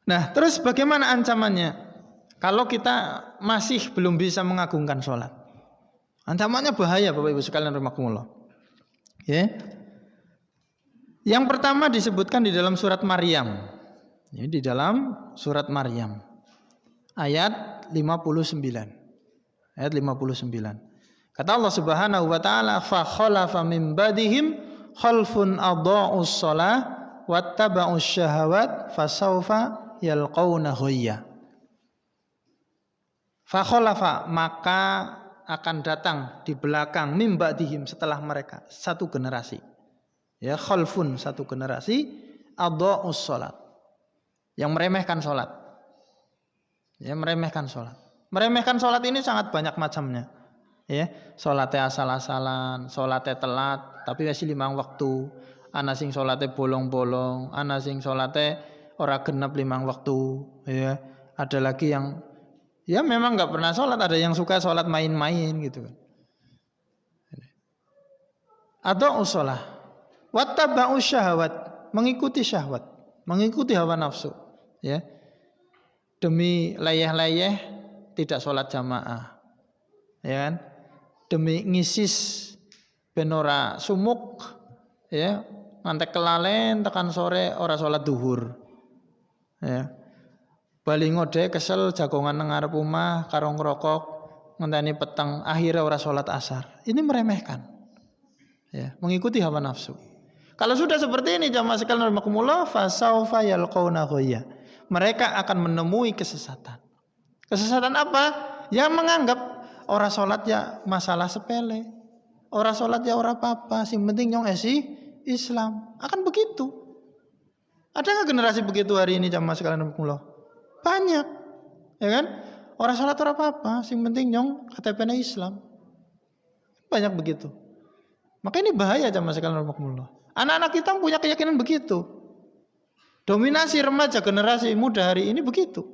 Nah, terus bagaimana ancamannya kalau kita masih belum bisa mengagungkan sholat? Ancamannya bahaya Bapak Ibu sekalian rahimakumullah. Ya. Yang pertama disebutkan di dalam surat Maryam. Ya, di dalam surat Maryam ayat 59. Ayat 59. Kata Allah Subhanahu wa taala, fa khalafa min ba'dihim khalfun adha'us shalah wattaba'us syahawat fasawfa yalqauna ghayya. Fa khalafa, maka akan datang di belakang mim ba'dihim, setelah mereka, satu generasi. Ya, khalfun, satu generasi, adha'us shalat, yang meremehkan salat. Ya, meremehkan salat. Meremehkan salat ini sangat banyak macamnya. Ya, salatnya asal-asalan, salatnya telat, tapi masih 5 waktu. Ana sing salatnya bolong-bolong, ana sing salatnya ora genep 5 waktu. Ya, ada lagi yang ya memang nggak pernah sholat, ada yang suka sholat main-main gitu kan. Atau usolah, wattaba'u syahwat, mengikuti syahwat, mengikuti hawa nafsu, ya, demi layeh-layeh tidak sholat jamaah, ya kan, demi ngisis benora sumuk, ya, ngantek kelalen tekan sore ora sholat duhur, ya. Bali ngode kesel jagongan nang ngarep omah karo ngrokok ngenteni peteng, akhirnya ora salat asar. Ini meremehkan. Ya, mengikuti hawa nafsu. Kalau sudah seperti ini jamaah sekalian rahimakumullah, fasaufa yalqauna ghayya. Mereka akan menemui kesesatan. Kesesatan apa? Yang menganggap ora salat ya masalah sepele. Ora salat ya ora apa-apa, sing penting nyong Islam. Akan begitu. Ada enggak generasi begitu hari ini jamaah sekalian rahimakumullah? Banyak, ya kan? Orang sholat orang apa-apa, sing penting nyong KTP-nya Islam. Banyak begitu. Maka ini bahaya jamaah sekalian rahimakumullah. Anak-anak kita punya keyakinan begitu. Dominasi remaja generasi muda hari ini begitu.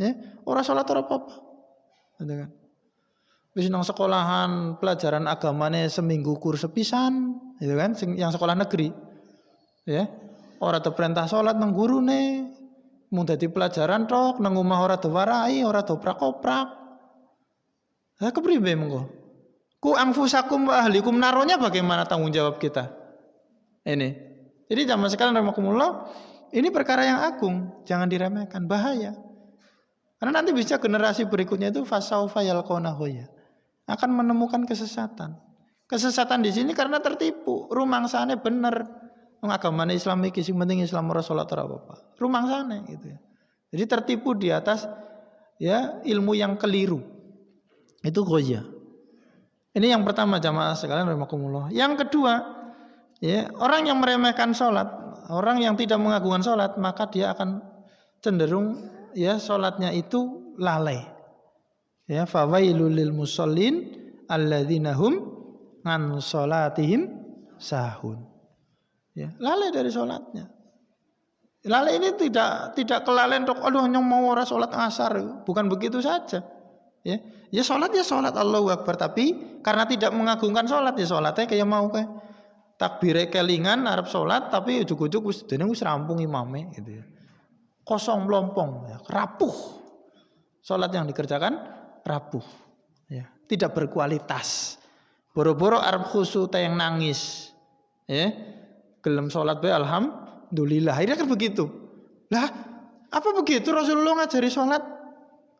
Ya, orang sholat orang apa-apa. Gitu kan. Wis nang sekolahan pelajaran agamanya seminggu kur sepisan, gitu kan, yang sekolah negeri. Ya. Ora perintah sholat nang gurune, mung dadi pelajaran tok, nang omah ora diwarai, ora doprak-oprak. Lah kepriye mengko? Ku anfusakum wa ahlikum naronya bagaimana tanggung jawab kita? Ini. Jadi zaman sekarang rahimakumullah, ini perkara yang agung, jangan diremehkan, bahaya. Karena nanti bisa generasi berikutnya itu fasaufa yalqawna ghayya, akan menemukan kesesatan. Kesesatan di sini karena tertipu, rumangsane bener. Wong agamane Islam iki sing penting Islam ora salat ora apa-apa. Rumangsane gitu ya. Jadi tertipu di atas ya ilmu yang keliru. Itu ghayya. Ini yang pertama jamaah sekalian rahimakumullah. Yang kedua, ya, orang yang meremehkan sholat, orang yang tidak mengagungkan sholat, maka dia akan cenderung ya sholatnya itu lalai. Ya, fawailul lil musallin alladzina hum an sholatihim sahun. Ya, lalai dari sholatnya. Lalai ini tidak kelalaian untuk aduh nyong mau ora sholat asar, bukan begitu saja. Ya sholat Allahu Akbar, tapi karena tidak mengagungkan sholat ya sholatnya kayak mau kayak takbire kelingan arep sholat tapi ujug-ujug wis dene wis rampung imame gitu ya. Kosong melompong ya, rapuh. Sholat yang dikerjakan rapuh ya, tidak berkualitas. Boro-boro arep khusyuk tayang nangis. Ya. Gelem sholat bae alhamdulillah. Akhirnya kan begitu. Lah, apa begitu Rasulullah ngajari sholat?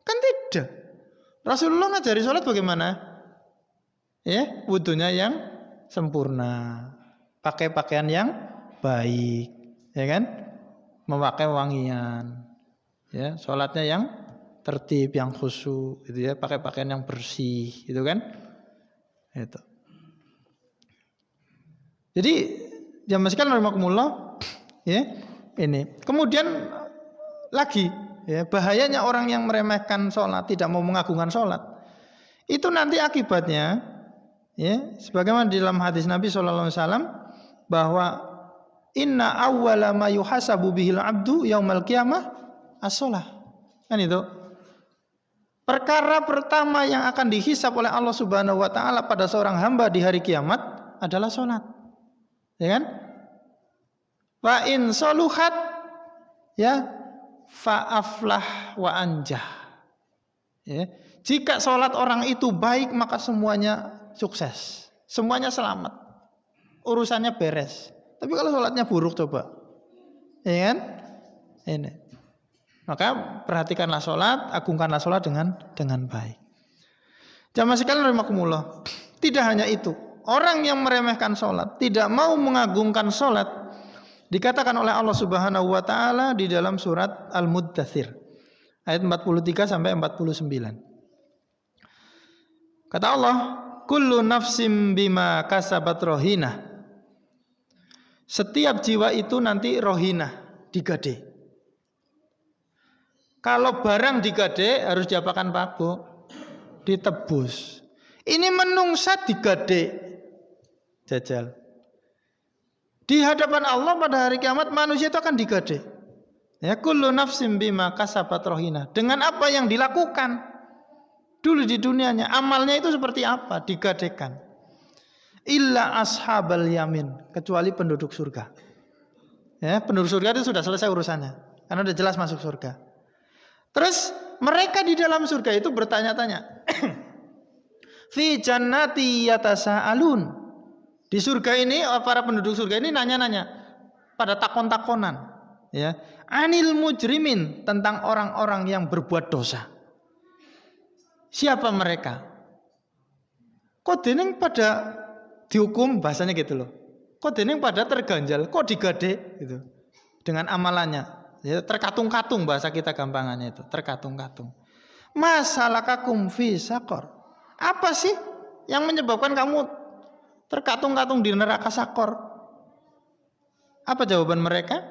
Kan tidak. Rasulullah ngajari sholat bagaimana? Ya, wudunya yang sempurna, pakai pakaian yang baik, ya kan? Memakai wangian, ya, sholatnya yang tertib, yang khusyuk, gitu ya, pakai pakaian yang bersih, gitu kan? Itu. Jadi jamaah sekalian rahimakumullah, ya, ini. Kemudian lagi, ya, bahayanya orang yang meremehkan sholat, tidak mau mengagungkan sholat, itu nanti akibatnya, ya, sebagaimana di dalam hadis Nabi SAW bahwa inna awwala ma yuhasabu bihil abdu yaumal qiyamah as-shalah. Kan itu. Perkara pertama yang akan dihisab oleh Allah Subhanahu wa taala pada seorang hamba di hari kiamat adalah salat. Ya kan? Wa in saluhat ya fa aflah wa anjah. Ya. Jika salat orang itu baik maka semuanya sukses. Semuanya selamat. Urusannya beres. Tapi kalau sholatnya buruk coba, ya kan? Ini. Maka perhatikanlah sholat, agungkanlah sholat dengan baik. Jamaah sekalian rahimakumullah. Tidak hanya itu, orang yang meremehkan sholat, tidak mau mengagungkan sholat, dikatakan oleh Allah Subhanahu Wa Taala di dalam surat Al-Muddathir ayat 43 sampai 49. Kata Allah, kullu nafsim bima kasabat rohinah. Setiap jiwa itu nanti rohinah, digade. Kalau barang digade harus diapakan Pak Bu? Ditebus. Ini menungsa digade. Jajal. Di hadapan Allah pada hari kiamat manusia itu akan digade. Ya, kullu nafsim bima kasabat rohinah. Dengan apa yang dilakukan dulu di dunianya, amalnya itu seperti apa? Digadekan. Illa ashabal yamin, kecuali penduduk surga. Ya, penduduk surga itu sudah selesai urusannya, karena sudah jelas masuk surga. Terus mereka di dalam surga itu bertanya-tanya. Fi jannati yatasaalun. Di surga ini para penduduk surga ini nanya-nanya pada takon-takonan, ya. Anil mujrimin, tentang orang-orang yang berbuat dosa. Siapa mereka? Kok dening pada dihukum, bahasanya gitu loh. Kok dening pada terganjal, kok digade gitu. Dengan amalannya. Ya, terkatung-katung bahasa kita gampangannya itu, terkatung-katung. Masalakakum fi saqar. Apa sih yang menyebabkan kamu terkatung-katung di neraka sakor? Apa jawaban mereka?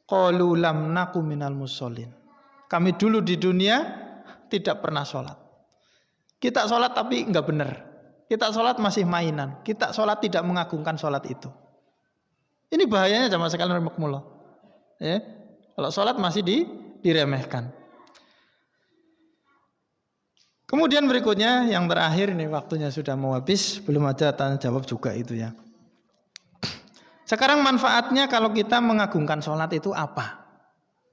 Qalu lam naku minal musallin. Kami dulu di dunia tidak pernah sholat. Kita sholat tapi enggak benar. Kita sholat masih mainan. Kita sholat tidak mengagungkan sholat itu. Ini bahayanya jamaah sekalian rahimakumullah. Ya. Kalau sholat masih diremehkan. Kemudian berikutnya yang terakhir, ini waktunya sudah mau habis, belum ada tanya jawab juga itu ya. Sekarang manfaatnya kalau kita mengagungkan sholat itu apa?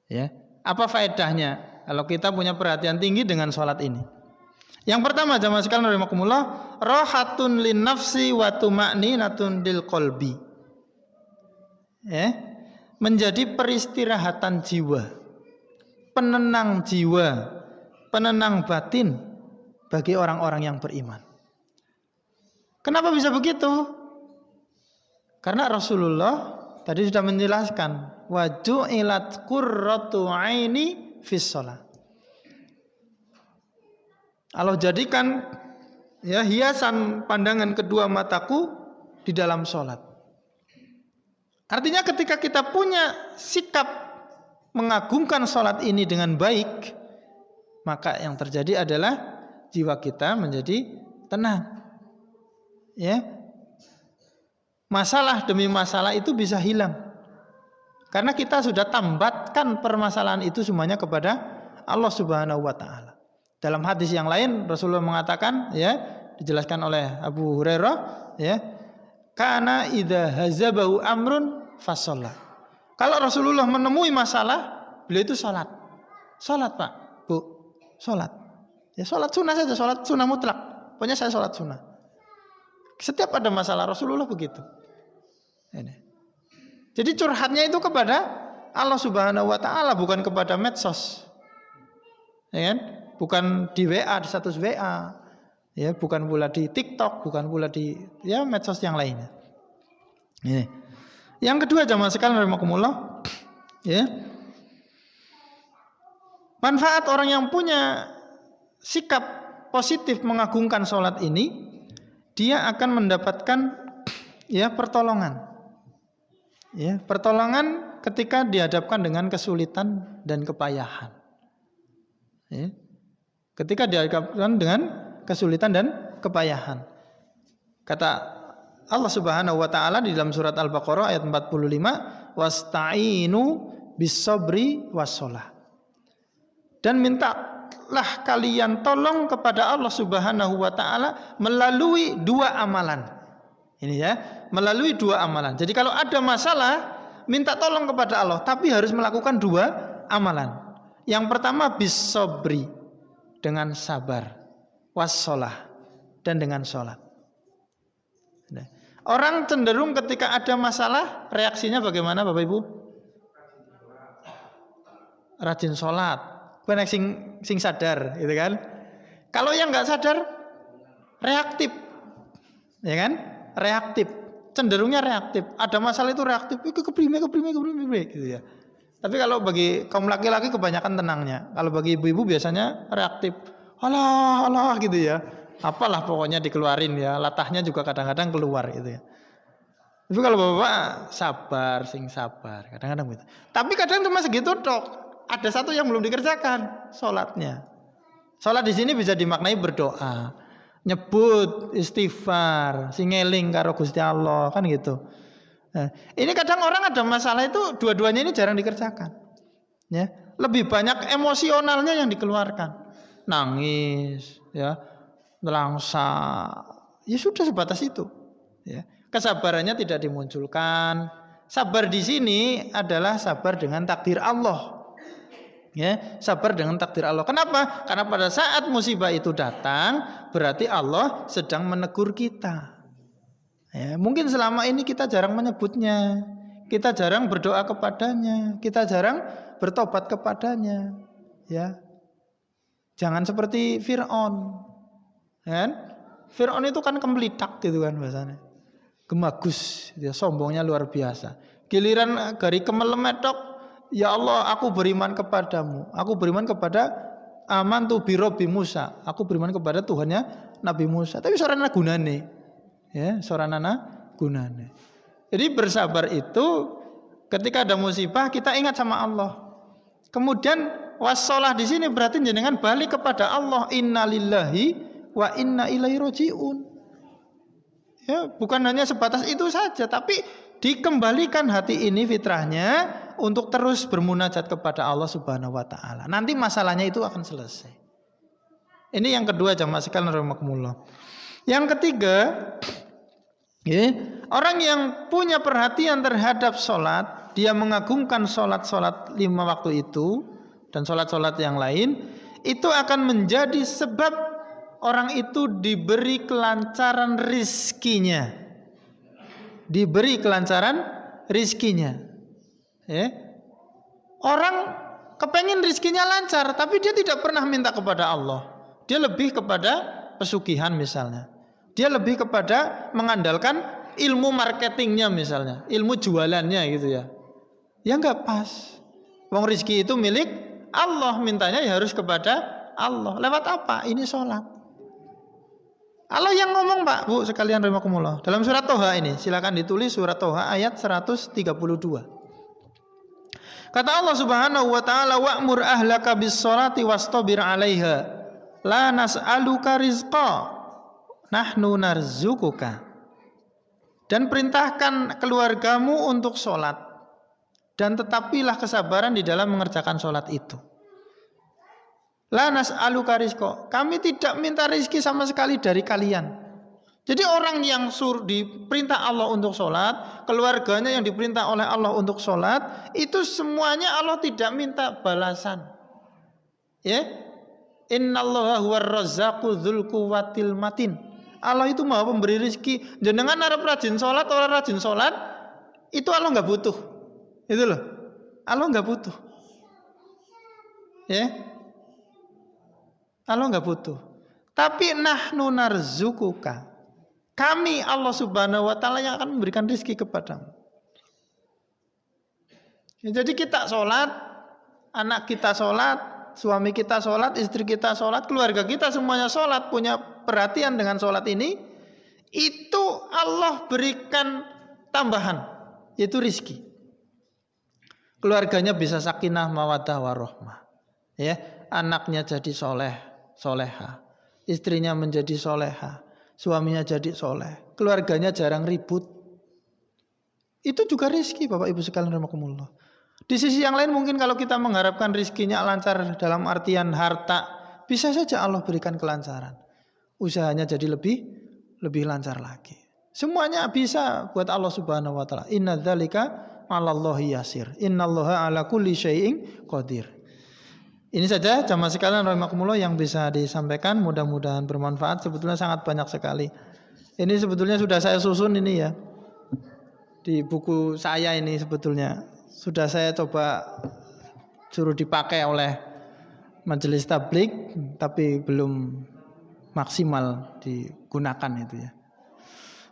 Ya, apa faedahnya kalau kita punya perhatian tinggi dengan sholat ini? Yang pertama, jamaah sekalian rahimakumullah, rahatun lin nafsi wa tuma'ninatun lil qalbi. Ya, menjadi peristirahatan jiwa, penenang jiwa, penenang batin bagi orang-orang yang beriman. Kenapa bisa begitu? Karena Rasulullah tadi sudah menjelaskan, wa ju'ilat qurratu aini fis shalah. Allah jadikan ya hiasan pandangan kedua mataku di dalam sholat. Artinya ketika kita punya sikap mengagungkan sholat ini dengan baik, maka yang terjadi adalah jiwa kita menjadi tenang. Ya. Masalah demi masalah itu bisa hilang. Karena kita sudah tambatkan permasalahan itu semuanya kepada Allah Subhanahu wa taala. Dalam hadis yang lain Rasulullah mengatakan, ya, dijelaskan oleh Abu Hurairah, ya, kana idza hazabahu amrun fasalla. Kalau Rasulullah menemui masalah, beliau itu salat. Salat, Pak, Bu, salat. Ya, salat sunnah saja, salat sunnah mutlak. Pokoknya saya salat sunnah. Setiap ada masalah Rasulullah begitu. Ini. Jadi curhatnya itu kepada Allah Subhanahu wa taala, bukan kepada medsos. Ya kan? Bukan di WA, di status WA, ya, bukan pula di TikTok, bukan pula di ya medsos yang lainnya. Ini. Yang kedua, jamaah sekalian rahimakumullah, ya. Manfaat orang yang punya sikap positif mengagungkan sholat ini, dia akan mendapatkan ya pertolongan. Ya, pertolongan ketika dihadapkan dengan kesulitan dan kepayahan. Ya. Ketika dihadapkan dengan kesulitan dan kepayahan. Kata Allah Subhanahu wa taala di dalam surat Al-Baqarah ayat 45, wasta'inu bis-sabri was-shalah. Dan mintalah kalian tolong kepada Allah Subhanahu wa taala melalui dua amalan. Ini ya, melalui dua amalan. Jadi kalau ada masalah, minta tolong kepada Allah, tapi harus melakukan dua amalan. Yang pertama bis-sabri, dengan sabar, was-shalah, dan dengan sholat. Orang cenderung ketika ada masalah, reaksinya bagaimana Bapak Ibu? Rajin sholat, bukan sing sadar, gitu kan? Kalau yang nggak sadar, reaktif, ya kan? Reaktif, cenderungnya reaktif. Ada masalah itu reaktif, keprime, gitu ya. Tapi kalau bagi kaum laki-laki kebanyakan tenangnya. Kalau bagi ibu-ibu biasanya reaktif. Alah gitu ya. Apalah pokoknya dikeluarin ya. Latahnya juga kadang-kadang keluar gitu ya. Tapi kalau bapak sabar, sing sabar. Kadang-kadang gitu. Tapi kadang cuma segitu tok. Ada satu yang belum dikerjakan, sholatnya. Sholat di sini bisa dimaknai berdoa, nyebut istighfar, singeling karo Gusti Allah, kan gitu. Nah, ini kadang orang ada masalah itu dua-duanya ini jarang dikerjakan. Ya, lebih banyak emosionalnya yang dikeluarkan. Nangis, ya, nelangsa. Ya sudah sebatas itu. Ya. Kesabarannya tidak dimunculkan. Sabar di sini adalah sabar dengan takdir Allah. Ya, sabar dengan takdir Allah. Kenapa? Karena pada saat musibah itu datang, berarti Allah sedang menegur kita. Ya, mungkin selama ini kita jarang menyebutnya, kita jarang berdoa kepadanya, kita jarang bertobat kepadanya. Ya, jangan seperti Fir'aun. Ya, Fir'aun itu kan kemelitak gitu kan bahasanya, gemagus, ya, sombongnya luar biasa. Giliran gari kemelemetok, ya Allah, aku beriman kepadamu, aku beriman kepada amantu bi Rabbi Musa, aku beriman kepada Tuhannya Nabi Musa. Tapi sorana gunane. Ya, soranana gunane. Jadi bersabar itu ketika ada musibah kita ingat sama Allah. Kemudian wassalah di sini berarti jenengan balik kepada Allah. Innalillahi wa inna ilaihi rajiun. Ya, bukan hanya sebatas itu saja, tapi dikembalikan hati ini fitrahnya untuk terus bermunajat kepada Allah Subhanahu wa taala. Nanti masalahnya itu akan selesai. Ini yang kedua jamaah sekalian rahimakumullah. Yang ketiga, orang yang punya perhatian terhadap sholat, dia mengagungkan sholat-sholat 5 waktu itu dan sholat-sholat yang lain, itu akan menjadi sebab orang itu diberi kelancaran rizkinya. Diberi kelancaran rizkinya. Orang kepengen rizkinya lancar, tapi dia tidak pernah minta kepada Allah. Dia lebih kepada pesugihan misalnya. Dia lebih kepada mengandalkan ilmu marketingnya misalnya, ilmu jualannya gitu ya. Ya nggak pas. Wong rizki itu milik Allah, mintanya ya harus kepada Allah. Lewat apa? Ini sholat. Allah yang ngomong Pak, Bu sekalian rahimakumullah. Dalam surat Toha ini, silakan ditulis surat Toha ayat 132. Kata Allah Subhanahu wa taala, wa'mur ahlaka bis-sholati wastabir 'alaiha. La nas'aluka rizqa, nahnu narzukuka. Dan perintahkan keluargamu untuk sholat, dan tetapilah kesabaran di dalam mengerjakan sholat itu. La nas'aluka rizqa, kami tidak minta rizki sama sekali dari kalian. Jadi orang yang diperintah Allah untuk sholat, keluarganya yang diperintah oleh Allah untuk sholat, itu semuanya Allah tidak minta balasan. Ya, innallaha huwar razzaqu dzul quwwatil matin. Allah itu maha pemberi rizki. Jenengan arep rajin sholat, orang rajin sholat, itu Allah nggak butuh. Itu loh, Allah nggak butuh. Ya, Allah nggak butuh. Tapi nahnu narzukuka, kami Allah Subhanahu wa taala yang akan memberikan rizki kepadamu. Ya, jadi kita sholat, anak kita sholat, suami kita sholat, istri kita sholat, keluarga kita semuanya sholat, punya perhatian dengan sholat ini, itu Allah berikan tambahan, yaitu rizki. Keluarganya bisa sakinah, mawaddah, warahmah. Ya, anaknya jadi soleha, istrinya menjadi soleha, suaminya jadi soleh, keluarganya jarang ribut. Itu juga rizki Bapak Ibu sekalian rahimakumullah. Di sisi yang lain mungkin kalau kita mengharapkan rizkinya lancar dalam artian harta, bisa saja Allah berikan kelancaran. Usahanya jadi lebih lancar lagi. Semuanya bisa buat Allah Subhanahu wa taala. Inna dzalika 'alallahi yasir. Innallaha 'ala kulli syai'in qadir. Ini saja jamaah sekalian rahimakumullah yang bisa disampaikan, mudah-mudahan bermanfaat. Sebetulnya sangat banyak sekali. Ini sebetulnya sudah saya susun ini ya. Di buku saya ini sebetulnya sudah saya coba suruh dipakai oleh majelis tabligh, tapi belum maksimal digunakan itu ya.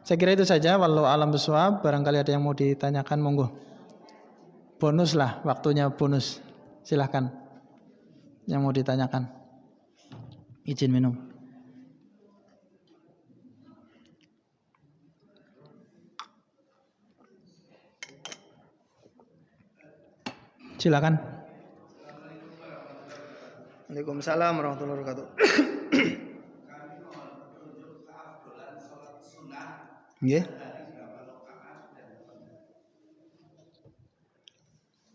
Saya kira itu saja. Wallahu a'lam bishawab. Barangkali ada yang mau ditanyakan, monggo. Bonus lah, waktunya bonus. Silahkan. Yang mau ditanyakan, izin minum. Silakan. Waalaikumsalam warahmatullahi wabarakatuh. Nggih.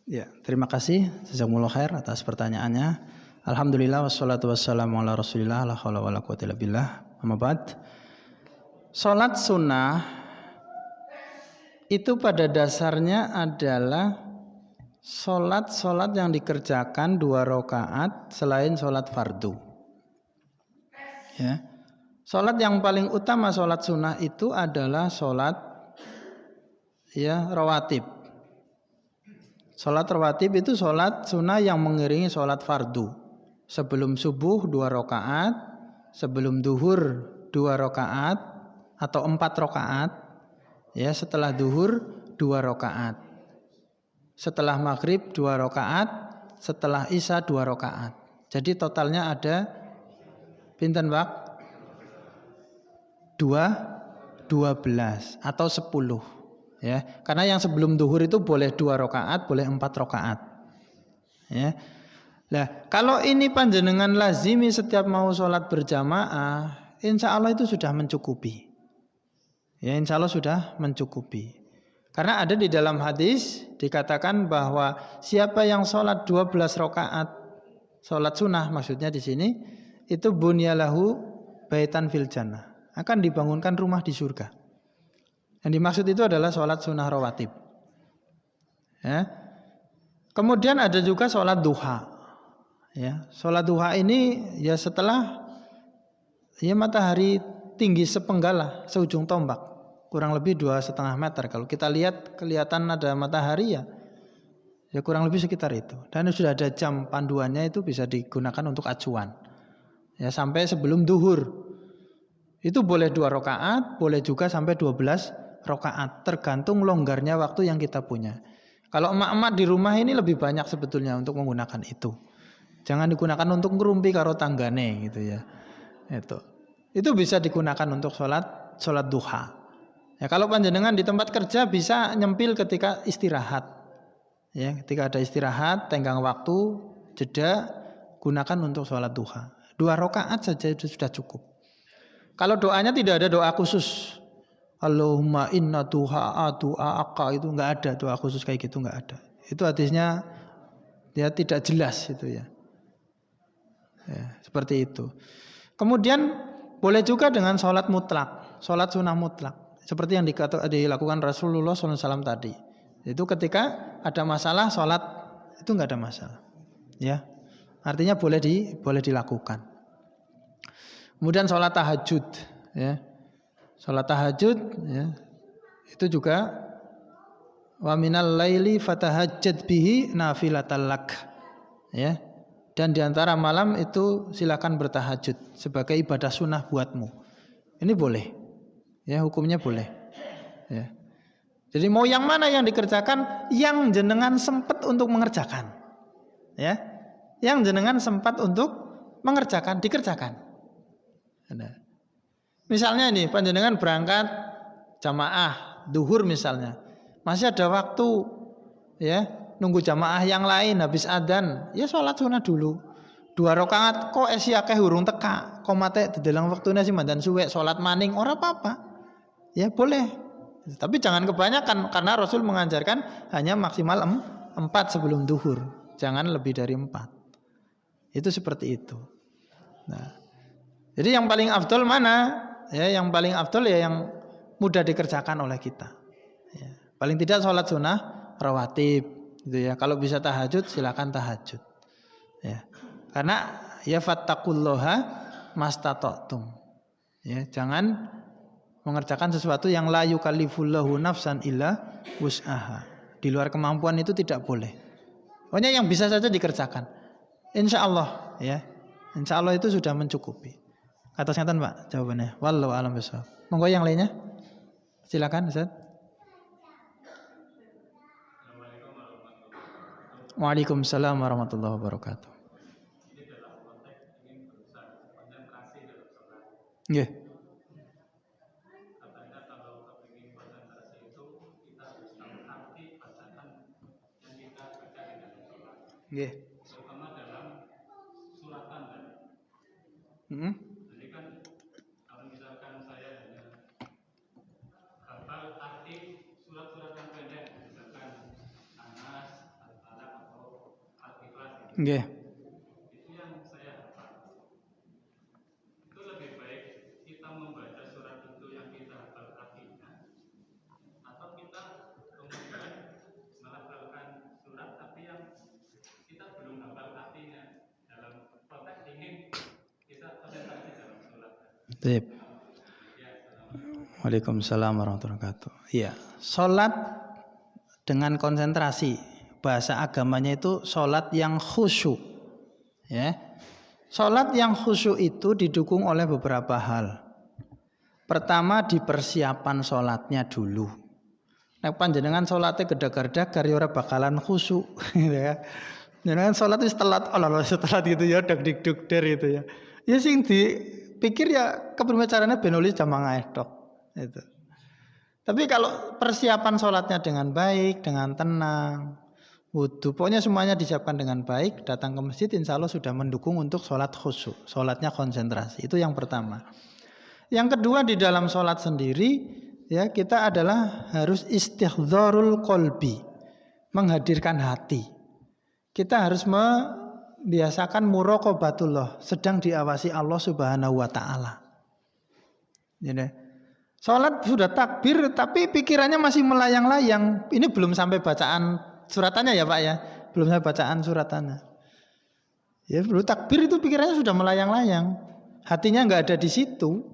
Ya, terima kasih jazakumullah khair atas pertanyaannya. Alhamdulillah wassalatu wassalamu ala Rasulillah la haula wala quwwata illa billah. Amma ba'd. Salat sunnah itu pada dasarnya adalah salat yang dikerjakan 2 rakaat selain salat fardu. Ya. Salat yang paling utama salat sunnah itu adalah salat ya rawatib. Salat rawatib itu salat sunnah yang mengiringi salat fardu. Sebelum subuh 2 rakaat, sebelum duhur 2 rakaat atau 4 rakaat, ya setelah duhur 2 rakaat, setelah maghrib 2 rakaat, setelah isya 2 rakaat. Jadi totalnya ada pinten Pak? 12 atau 10. Ya, karena yang sebelum duhur itu boleh 2 rakaat, boleh 4 rakaat. Ya. Nah, kalau ini panjenengan lazimi setiap mau sholat berjamaah, insya Allah itu sudah mencukupi. Ya, insya Allah sudah mencukupi. Karena ada di dalam hadis dikatakan bahwa siapa yang sholat 12 rakaat, sholat sunnah maksudnya di sini, itu bunyalahu baitan fil jannah, akan dibangunkan rumah di surga. Yang dimaksud itu adalah sholat sunnah rawatib. Ya. Kemudian ada juga sholat duha. Ya, sholat duha ini ya setelah ya matahari tinggi sepenggal seujung tombak, kurang lebih 2,5 meter. Kalau kita lihat kelihatan ada matahari ya kurang lebih sekitar itu. Dan sudah ada jam panduannya, itu bisa digunakan untuk acuan. Ya, sampai sebelum duhur. Itu boleh 2 rakaat, boleh juga sampai 12 rakaat, tergantung longgarnya waktu yang kita punya. Kalau emak-emak di rumah ini lebih banyak sebetulnya untuk menggunakan itu. Jangan digunakan untuk ngerumpi karo tanggane gitu ya. Itu bisa digunakan untuk sholat duha. Ya, kalau panjenengan di tempat kerja bisa nyempil ketika istirahat. Ya, ketika ada istirahat, tenggang waktu, jeda, gunakan untuk sholat duha. 2 rakaat saja itu sudah cukup. Kalau doanya tidak ada doa khusus, Allahumma inna du'a itu enggak ada doa khusus kayak gitu, enggak ada. Itu hadisnya ya tidak jelas itu ya. Ya, seperti itu. Kemudian boleh juga dengan sholat mutlak, sholat sunnah mutlak, seperti yang dilakukan Rasulullah SAW tadi. Itu ketika ada masalah sholat itu nggak ada masalah, ya. Artinya boleh dilakukan. Kemudian sholat tahajud, ya. Sholat tahajud, ya. Itu juga wa minal laili fatahajjad bihi nafilatan lak, ya. Dan diantara malam itu silakan bertahajud sebagai ibadah sunnah buatmu. Ini boleh, ya, hukumnya boleh. Ya. Jadi mau yang mana yang dikerjakan, yang jenengan sempat untuk mengerjakan, ya, yang jenengan sempat untuk mengerjakan dikerjakan. Ada. Misalnya ini panjenengan berangkat jamaah duhur misalnya, masih ada waktu, ya. Nunggu jamaah yang lain habis adzan, ya sholat sunnah dulu 2 rakaat. Kok esi akeh urung teka, kok mate didelang waktune sih mandan suwe, sholat maning ora apa-apa. Ya boleh. Tapi jangan kebanyakan, karena Rasul mengajarkan hanya maksimal 4 sebelum duhur. Jangan lebih dari 4. Itu seperti itu. Nah, jadi yang paling afdol mana? Ya, yang paling afdol ya yang mudah dikerjakan oleh kita. Ya, paling tidak sholat sunnah rawatib. Gitu ya. Kalau bisa tahajud silakan tahajud. Ya. Karena ya fattaqullaha mastata'tum. Ya, jangan mengerjakan sesuatu yang la yukallifullahu nafsan illa wus'aha. Di luar kemampuan itu tidak boleh. Pokoknya yang bisa saja dikerjakan. Insyaallah, ya. Insyaallah itu sudah mencukupi. Kata sinten, Pak, jawabannya. Wallahu a'lam bishawab. Monggo yang lainnya. Silakan, Ustaz. Waalaikumsalam warahmatullahi wabarakatuh. Nggih. Nggih. Terutama dalam suratan kan. Jadi kan kalau misalkan saya hanya hafal arti surat-surat yang pendek, misalkan Anas, Al-Falaq atau Al-Ikhlas. Nggih. Itu yang saya hafal. Itu lebih baik kita membaca surat itu yang kita hafal artinya, atau kita kemudian melafalkan surat tapi yang kita belum hafal artinya, dalam konteks ingin kita konsentrasi dalam sholat. Baik. Waalaikumsalam warahmatullahi wabarakatuh. Iya, sholat dengan konsentrasi, bahasa agamanya itu sholat yang khusyuk. Ya, sholat yang khusyuk itu didukung oleh beberapa hal. Pertama, di persiapan sholatnya dulu. Nek panjenengan sholatnya gedagar-dagar ya ora bakalan khusyuk, gitu ya. Jangan sholat itu telat, telat gitu ya, dak-dik-duk-der gitu ya. Ya sing dipikir ya kepriye carane ben nulis jamaah tok itu. Tapi kalau persiapan sholatnya dengan baik, dengan tenang, wudu, pokoknya semuanya disiapkan dengan baik, datang ke masjid insya Allah sudah mendukung untuk sholat khusyuk, sholatnya konsentrasi. Itu yang pertama. Yang kedua, di dalam sholat sendiri ya kita adalah harus istihdzarul qalbi, menghadirkan hati. Kita harus membiasakan muraqabatullah, sedang diawasi Allah Subhanahu wa taala. Jadi, salat sudah takbir tapi pikirannya masih melayang-layang. Ini belum sampai bacaan suratannya ya Pak ya. Belum sampai bacaan suratannya. Ya, belum takbir itu pikirannya sudah melayang-layang. Hatinya enggak ada di situ,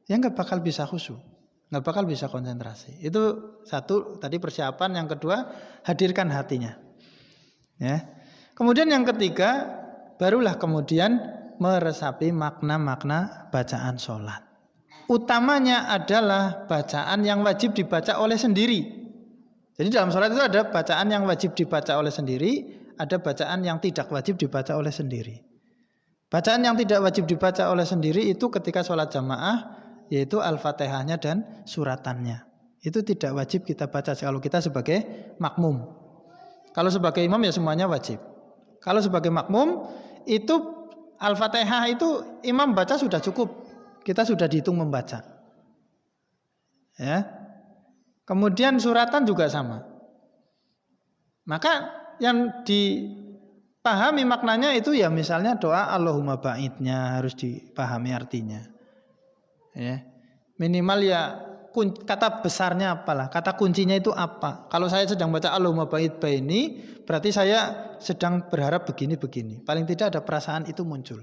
ya enggak bakal bisa khusyuk. Enggak bakal bisa konsentrasi. Itu satu tadi persiapan, yang kedua hadirkan hatinya. Ya. Kemudian yang ketiga, barulah kemudian meresapi makna-makna bacaan sholat. Utamanya adalah bacaan yang wajib dibaca oleh sendiri. Jadi dalam sholat itu ada bacaan yang wajib dibaca oleh sendiri, ada bacaan yang tidak wajib dibaca oleh sendiri. Bacaan yang tidak wajib dibaca oleh sendiri itu ketika sholat jamaah, yaitu Al-Fatihahnya dan suratannya. Itu tidak wajib kita baca kalau kita sebagai makmum. Kalau sebagai imam ya semuanya wajib. Kalau sebagai makmum itu Al-Fatihah itu imam baca sudah cukup. Kita sudah dihitung membaca. Ya. Kemudian suratan juga sama. Maka yang dipahami maknanya itu ya misalnya doa Allahumma ba'idnya harus dipahami artinya. Ya. Minimal ya kata besarnya apalah, kata kuncinya itu apa. Kalau saya sedang baca Allahumma ba'id baini, berarti saya sedang berharap begini-begini. Paling tidak ada perasaan itu muncul.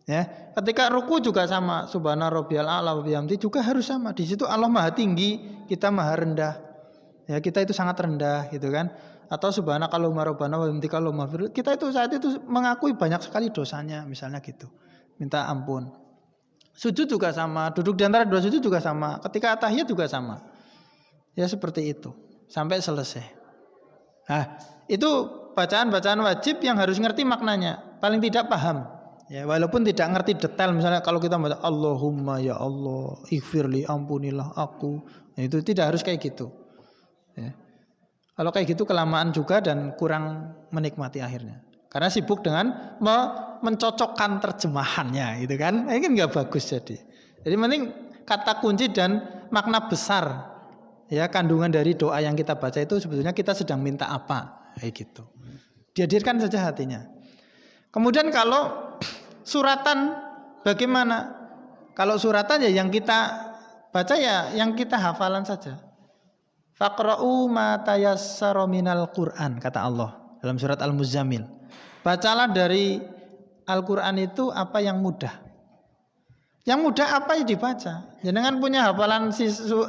Ya, ketika ruku juga sama, subhana rabbiyal a'la wa bihamdi juga harus sama. Di situ Allah Maha tinggi, kita Maha rendah. Ya, kita itu sangat rendah gitu kan. Atau subhanakallahumma rabbana wa bihamdika allahumma ighfir. Kita itu saat itu mengakui banyak sekali dosanya, misalnya gitu. Minta ampun. Sujud juga sama, duduk di antara dua sujud juga sama, ketika tahiyat juga sama. Ya seperti itu, sampai selesai. Nah, itu bacaan-bacaan wajib yang harus ngerti maknanya, paling tidak paham. Ya, walaupun tidak ngerti detail, misalnya kalau kita baca Allahumma ya Allah, ighfirli, ampunilah aku. Nah, itu tidak harus kayak gitu. Ya. Kalau kayak gitu kelamaan juga dan kurang menikmati akhirnya. Karena sibuk dengan mencocokkan terjemahannya, gitu kan? Ini kan nggak bagus jadi. Jadi mending kata kunci dan makna besar, ya kandungan dari doa yang kita baca itu sebetulnya kita sedang minta apa, kayak gitu. Dihadirkan saja hatinya. Kemudian kalau suratan bagaimana? Kalau suratan ya yang kita baca ya yang kita hafalan saja. Faqra'u ma tayassara minal Qur'an, kata Allah dalam surat Al-Muzammil. Bacalah dari Al-Quran itu apa yang mudah. Yang mudah apa yang dibaca. Jangan punya hafalan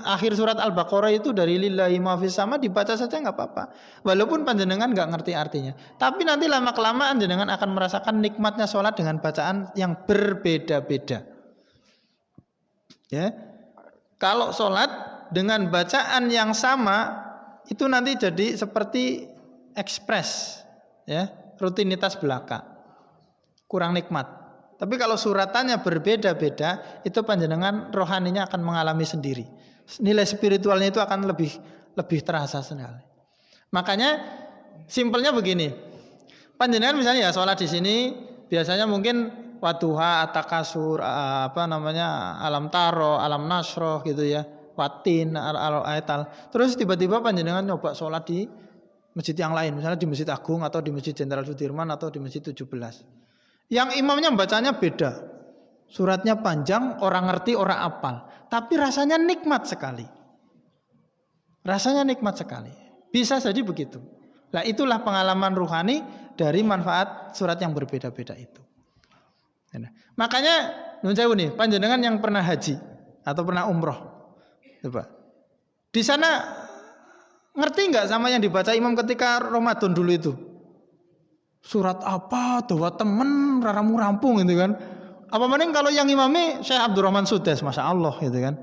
akhir surat Al-Baqarah itu dari lillahi ma fis sama, dibaca saja nggak apa-apa. Walaupun panjenengan nggak ngerti artinya. Tapi nanti lama-kelamaan jenengan akan merasakan nikmatnya sholat dengan bacaan yang berbeda-beda. Ya, kalau sholat dengan bacaan yang sama itu nanti jadi seperti ekspres, ya. Rutinitas belaka, kurang nikmat. Tapi kalau suratannya berbeda-beda, itu panjenengan rohaninya akan mengalami sendiri. Nilai spiritualnya itu akan lebih terasa sekali. Makanya simpelnya begini, panjenengan misalnya ya sholat di sini biasanya mungkin waduha, atakasur, alam taro, alam nasroh gitu ya, watin, al-aital. Terus tiba-tiba panjenengan nyoba sholat di masjid yang lain, misalnya di Masjid Agung atau di Masjid Jenderal Sudirman atau di Masjid 17. Yang imamnya bacanya beda. Suratnya panjang, orang ngerti, orang apal. Tapi rasanya nikmat sekali. Rasanya nikmat sekali. Bisa jadi begitu. Nah, itulah pengalaman ruhani dari manfaat surat yang berbeda-beda itu. Makanya, nun sewu nih, panjenengan yang pernah haji atau pernah umroh. Coba. Di sana ngerti nggak sama yang dibaca imam ketika Ramadan dulu itu? Surat apa? Doa temen, raramu rampung gitu kan? Apa mending kalau yang imamnya Syekh Abdurrahman Sudes, masya Allah gitu kan?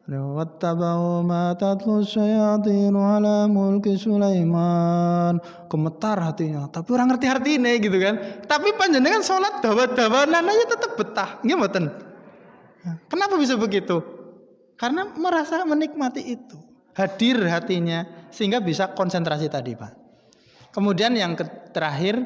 Wattaba'u ma tatlu syayatinu ala mulki Sulaiman. Gemetar hatinya, tapi orang ngerti artinya gitu kan? Tapi panjenengan sholat dawa-dawanan aja tetap betah, nggih mboten? Kenapa bisa begitu? Karena merasa menikmati itu. Hadir hatinya sehingga bisa konsentrasi tadi, Pak. Kemudian yang terakhir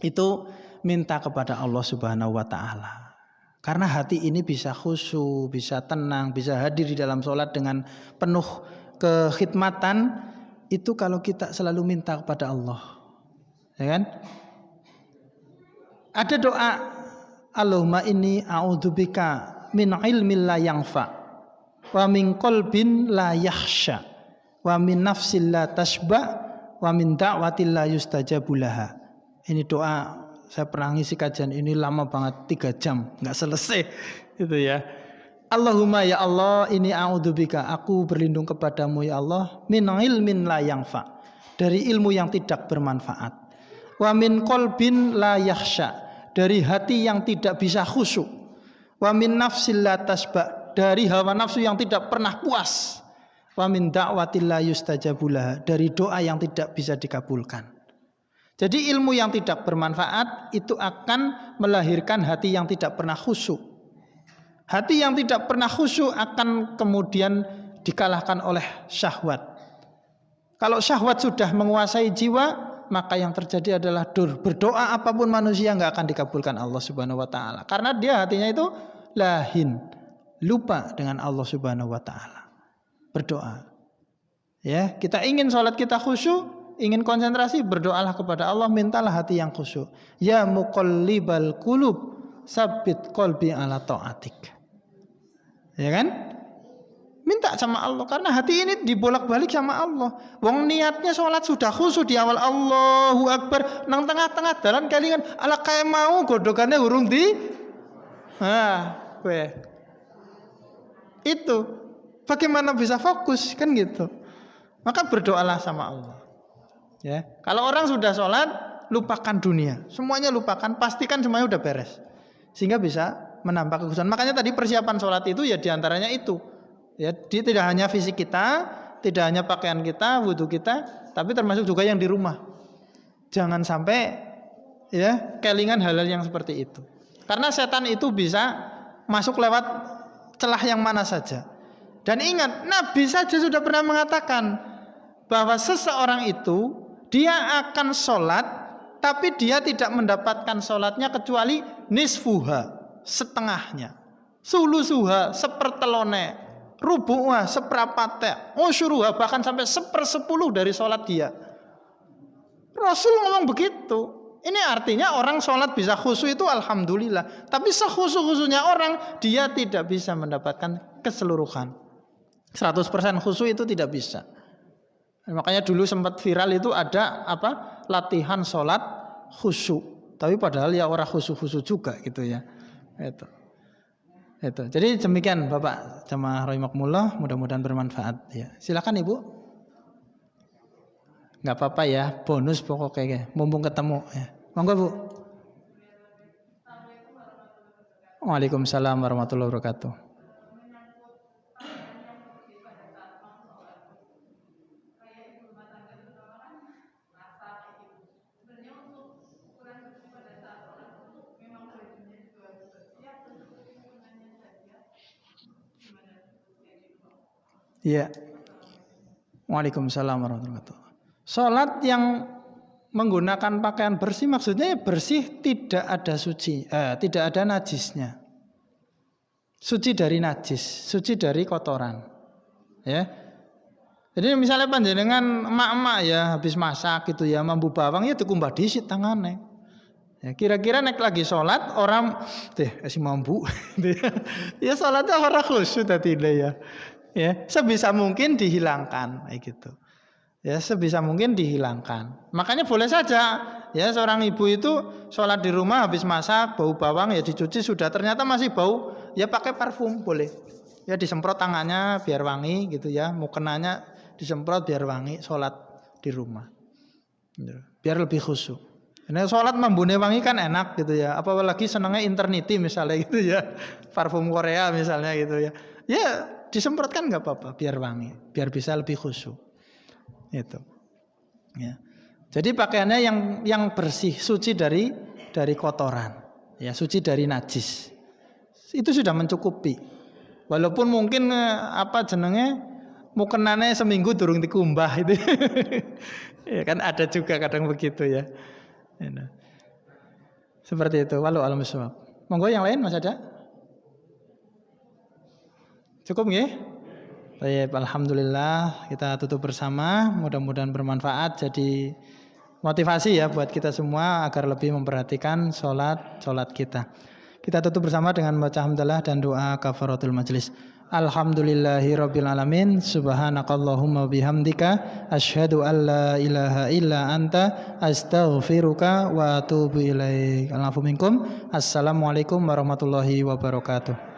itu minta kepada Allah Subhanahu wa taala. Karena hati ini bisa khusyuk, bisa tenang, bisa hadir di dalam sholat dengan penuh kekhidmatan. Itu kalau kita selalu minta kepada Allah, ya kan? Ada doa, Allahumma inni a'udzubika min ilmin la yanfa, wa min qalbin la yakhsha, wa min nafsin la tashba, wa min da'watin la yustajabu laha. Ini doa saya pernah ngisi kajian ini lama banget, 3 jam nggak selesai itu ya. Allahumma ya Allah, ini a'udzubika, aku berlindung kepadamu ya Allah, min ilmin la yanfa, dari ilmu yang tidak bermanfaat, wa min qalbin la yakhsha, dari hati yang tidak bisa khusyuk, wa min nafsil la tasba, dari hawa nafsu yang tidak pernah puas, wa min da'watil la yustajabu laha, dari doa yang tidak bisa dikabulkan. Jadi ilmu yang tidak bermanfaat itu akan melahirkan hati yang tidak pernah khusyuk. Hati yang tidak pernah khusyuk akan kemudian dikalahkan oleh syahwat. Kalau syahwat sudah menguasai jiwa, maka yang terjadi adalah berdoa apapun manusia nggak akan dikabulkan Allah Subhanahu wa taala. Karena dia hatinya itu lahin, lupa dengan Allah Subhanahu wa taala. Berdoa. Ya, kita ingin sholat kita khusyuk, ingin konsentrasi, berdoalah kepada Allah, mintalah hati yang khusyuk. Ya muqallibal qulub, sabbit qalbi ala ta'atik. Ya kan? Minta sama Allah, karena hati ini dibolak-balik sama Allah. Wong niatnya sholat sudah khusyuk di awal, Allahu Akbar, nang tengah-tengah dalan kelingan ala kae mau godokannya hurung di. Itu bagaimana bisa fokus kan gitu. Maka berdoalah sama Allah. Ya, kalau orang sudah sholat, lupakan dunia, semuanya lupakan, pastikan semuanya udah beres, sehingga bisa menambah kekhusyukan. Makanya tadi persiapan sholat itu ya diantaranya itu, ya, tidak hanya fisik kita, tidak hanya pakaian kita, wudhu kita, tapi termasuk juga yang di rumah. Jangan sampai ya kelingan hal-hal yang seperti itu, karena setan itu bisa masuk lewat celah yang mana saja. Dan ingat, Nabi saja sudah pernah mengatakan bahwa seseorang itu dia akan sholat, tapi dia tidak mendapatkan sholatnya kecuali nisfuha, setengahnya, sulusuha, sepertelone, rubu'ha, seperapatnya, usyuruha, bahkan sampai 1/10 dari sholat dia. Rasul ngomong begitu. Ini artinya orang sholat bisa khusyuk itu alhamdulillah. Tapi sekhusyuk-khusyuknya orang, dia tidak bisa mendapatkan keseluruhan. 100% khusyuk itu tidak bisa. Makanya dulu sempat viral itu ada apa? Latihan sholat khusyuk. Tapi padahal ya orang khusyuk-khusyuk juga gitu ya. Itu. Jadi demikian Bapak jamaah rahimakumullah, mudah-mudahan bermanfaat ya. Silakan Ibu. Enggak apa-apa ya, bonus pokoknya mumpung ketemu ya. Monggo Bu. Waalaikumsalam warahmatullahi wabarakatuh. Ya. Waalaikumsalam warahmatullahi wabarakatuh. Salat yang menggunakan pakaian bersih maksudnya bersih, tidak ada suci, tidak ada najisnya. Suci dari najis, suci dari kotoran. Ya. Jadi misalnya panjenengan emak-emak ya habis masak gitu ya, mambu bawang ya dikumbah disit tangane. Ya, kira-kira nek lagi sholat orang si mambu, ya sholatnya orang khusyuk tadi ya. Ya, sebisa mungkin dihilangkan kayak gitu. Ya, sebisa mungkin dihilangkan. Makanya boleh saja ya seorang ibu itu sholat di rumah habis masak bau bawang ya dicuci sudah ternyata masih bau, ya pakai parfum boleh. Ya disemprot tangannya biar wangi gitu ya, mukenanya disemprot biar wangi, sholat di rumah. Biar lebih khusyuk. Ini sholat membune wangi kan enak gitu ya. Apalagi senangnya Internity misalnya gitu ya, parfum Korea misalnya gitu ya. Ya disemprotkan nggak apa-apa, biar wangi, biar bisa lebih khusyuk. Itu. Ya. Jadi pakaiannya yang bersih, suci dari kotoran, ya suci dari najis. Itu sudah mencukupi. Walaupun mungkin mukenane seminggu durung dikumbah itu. Ya kan ada juga kadang begitu ya. Seperti itu. Walau alam bisawab. Monggo yang lain Mas ada? Cukup nggih? Baik, alhamdulillah kita tutup bersama. Mudah-mudahan bermanfaat jadi motivasi ya buat kita semua agar lebih memperhatikan salat kita. Kita tutup bersama dengan membaca hamdalah dan doa kafaratul majelis. Alhamdulillahirabbil alamin. Subhanakallahumma bihamdika asyhadu an la ilaha illa anta astaghfiruka wa atubu ilaik. Assalamualaikum warahmatullahi wabarakatuh.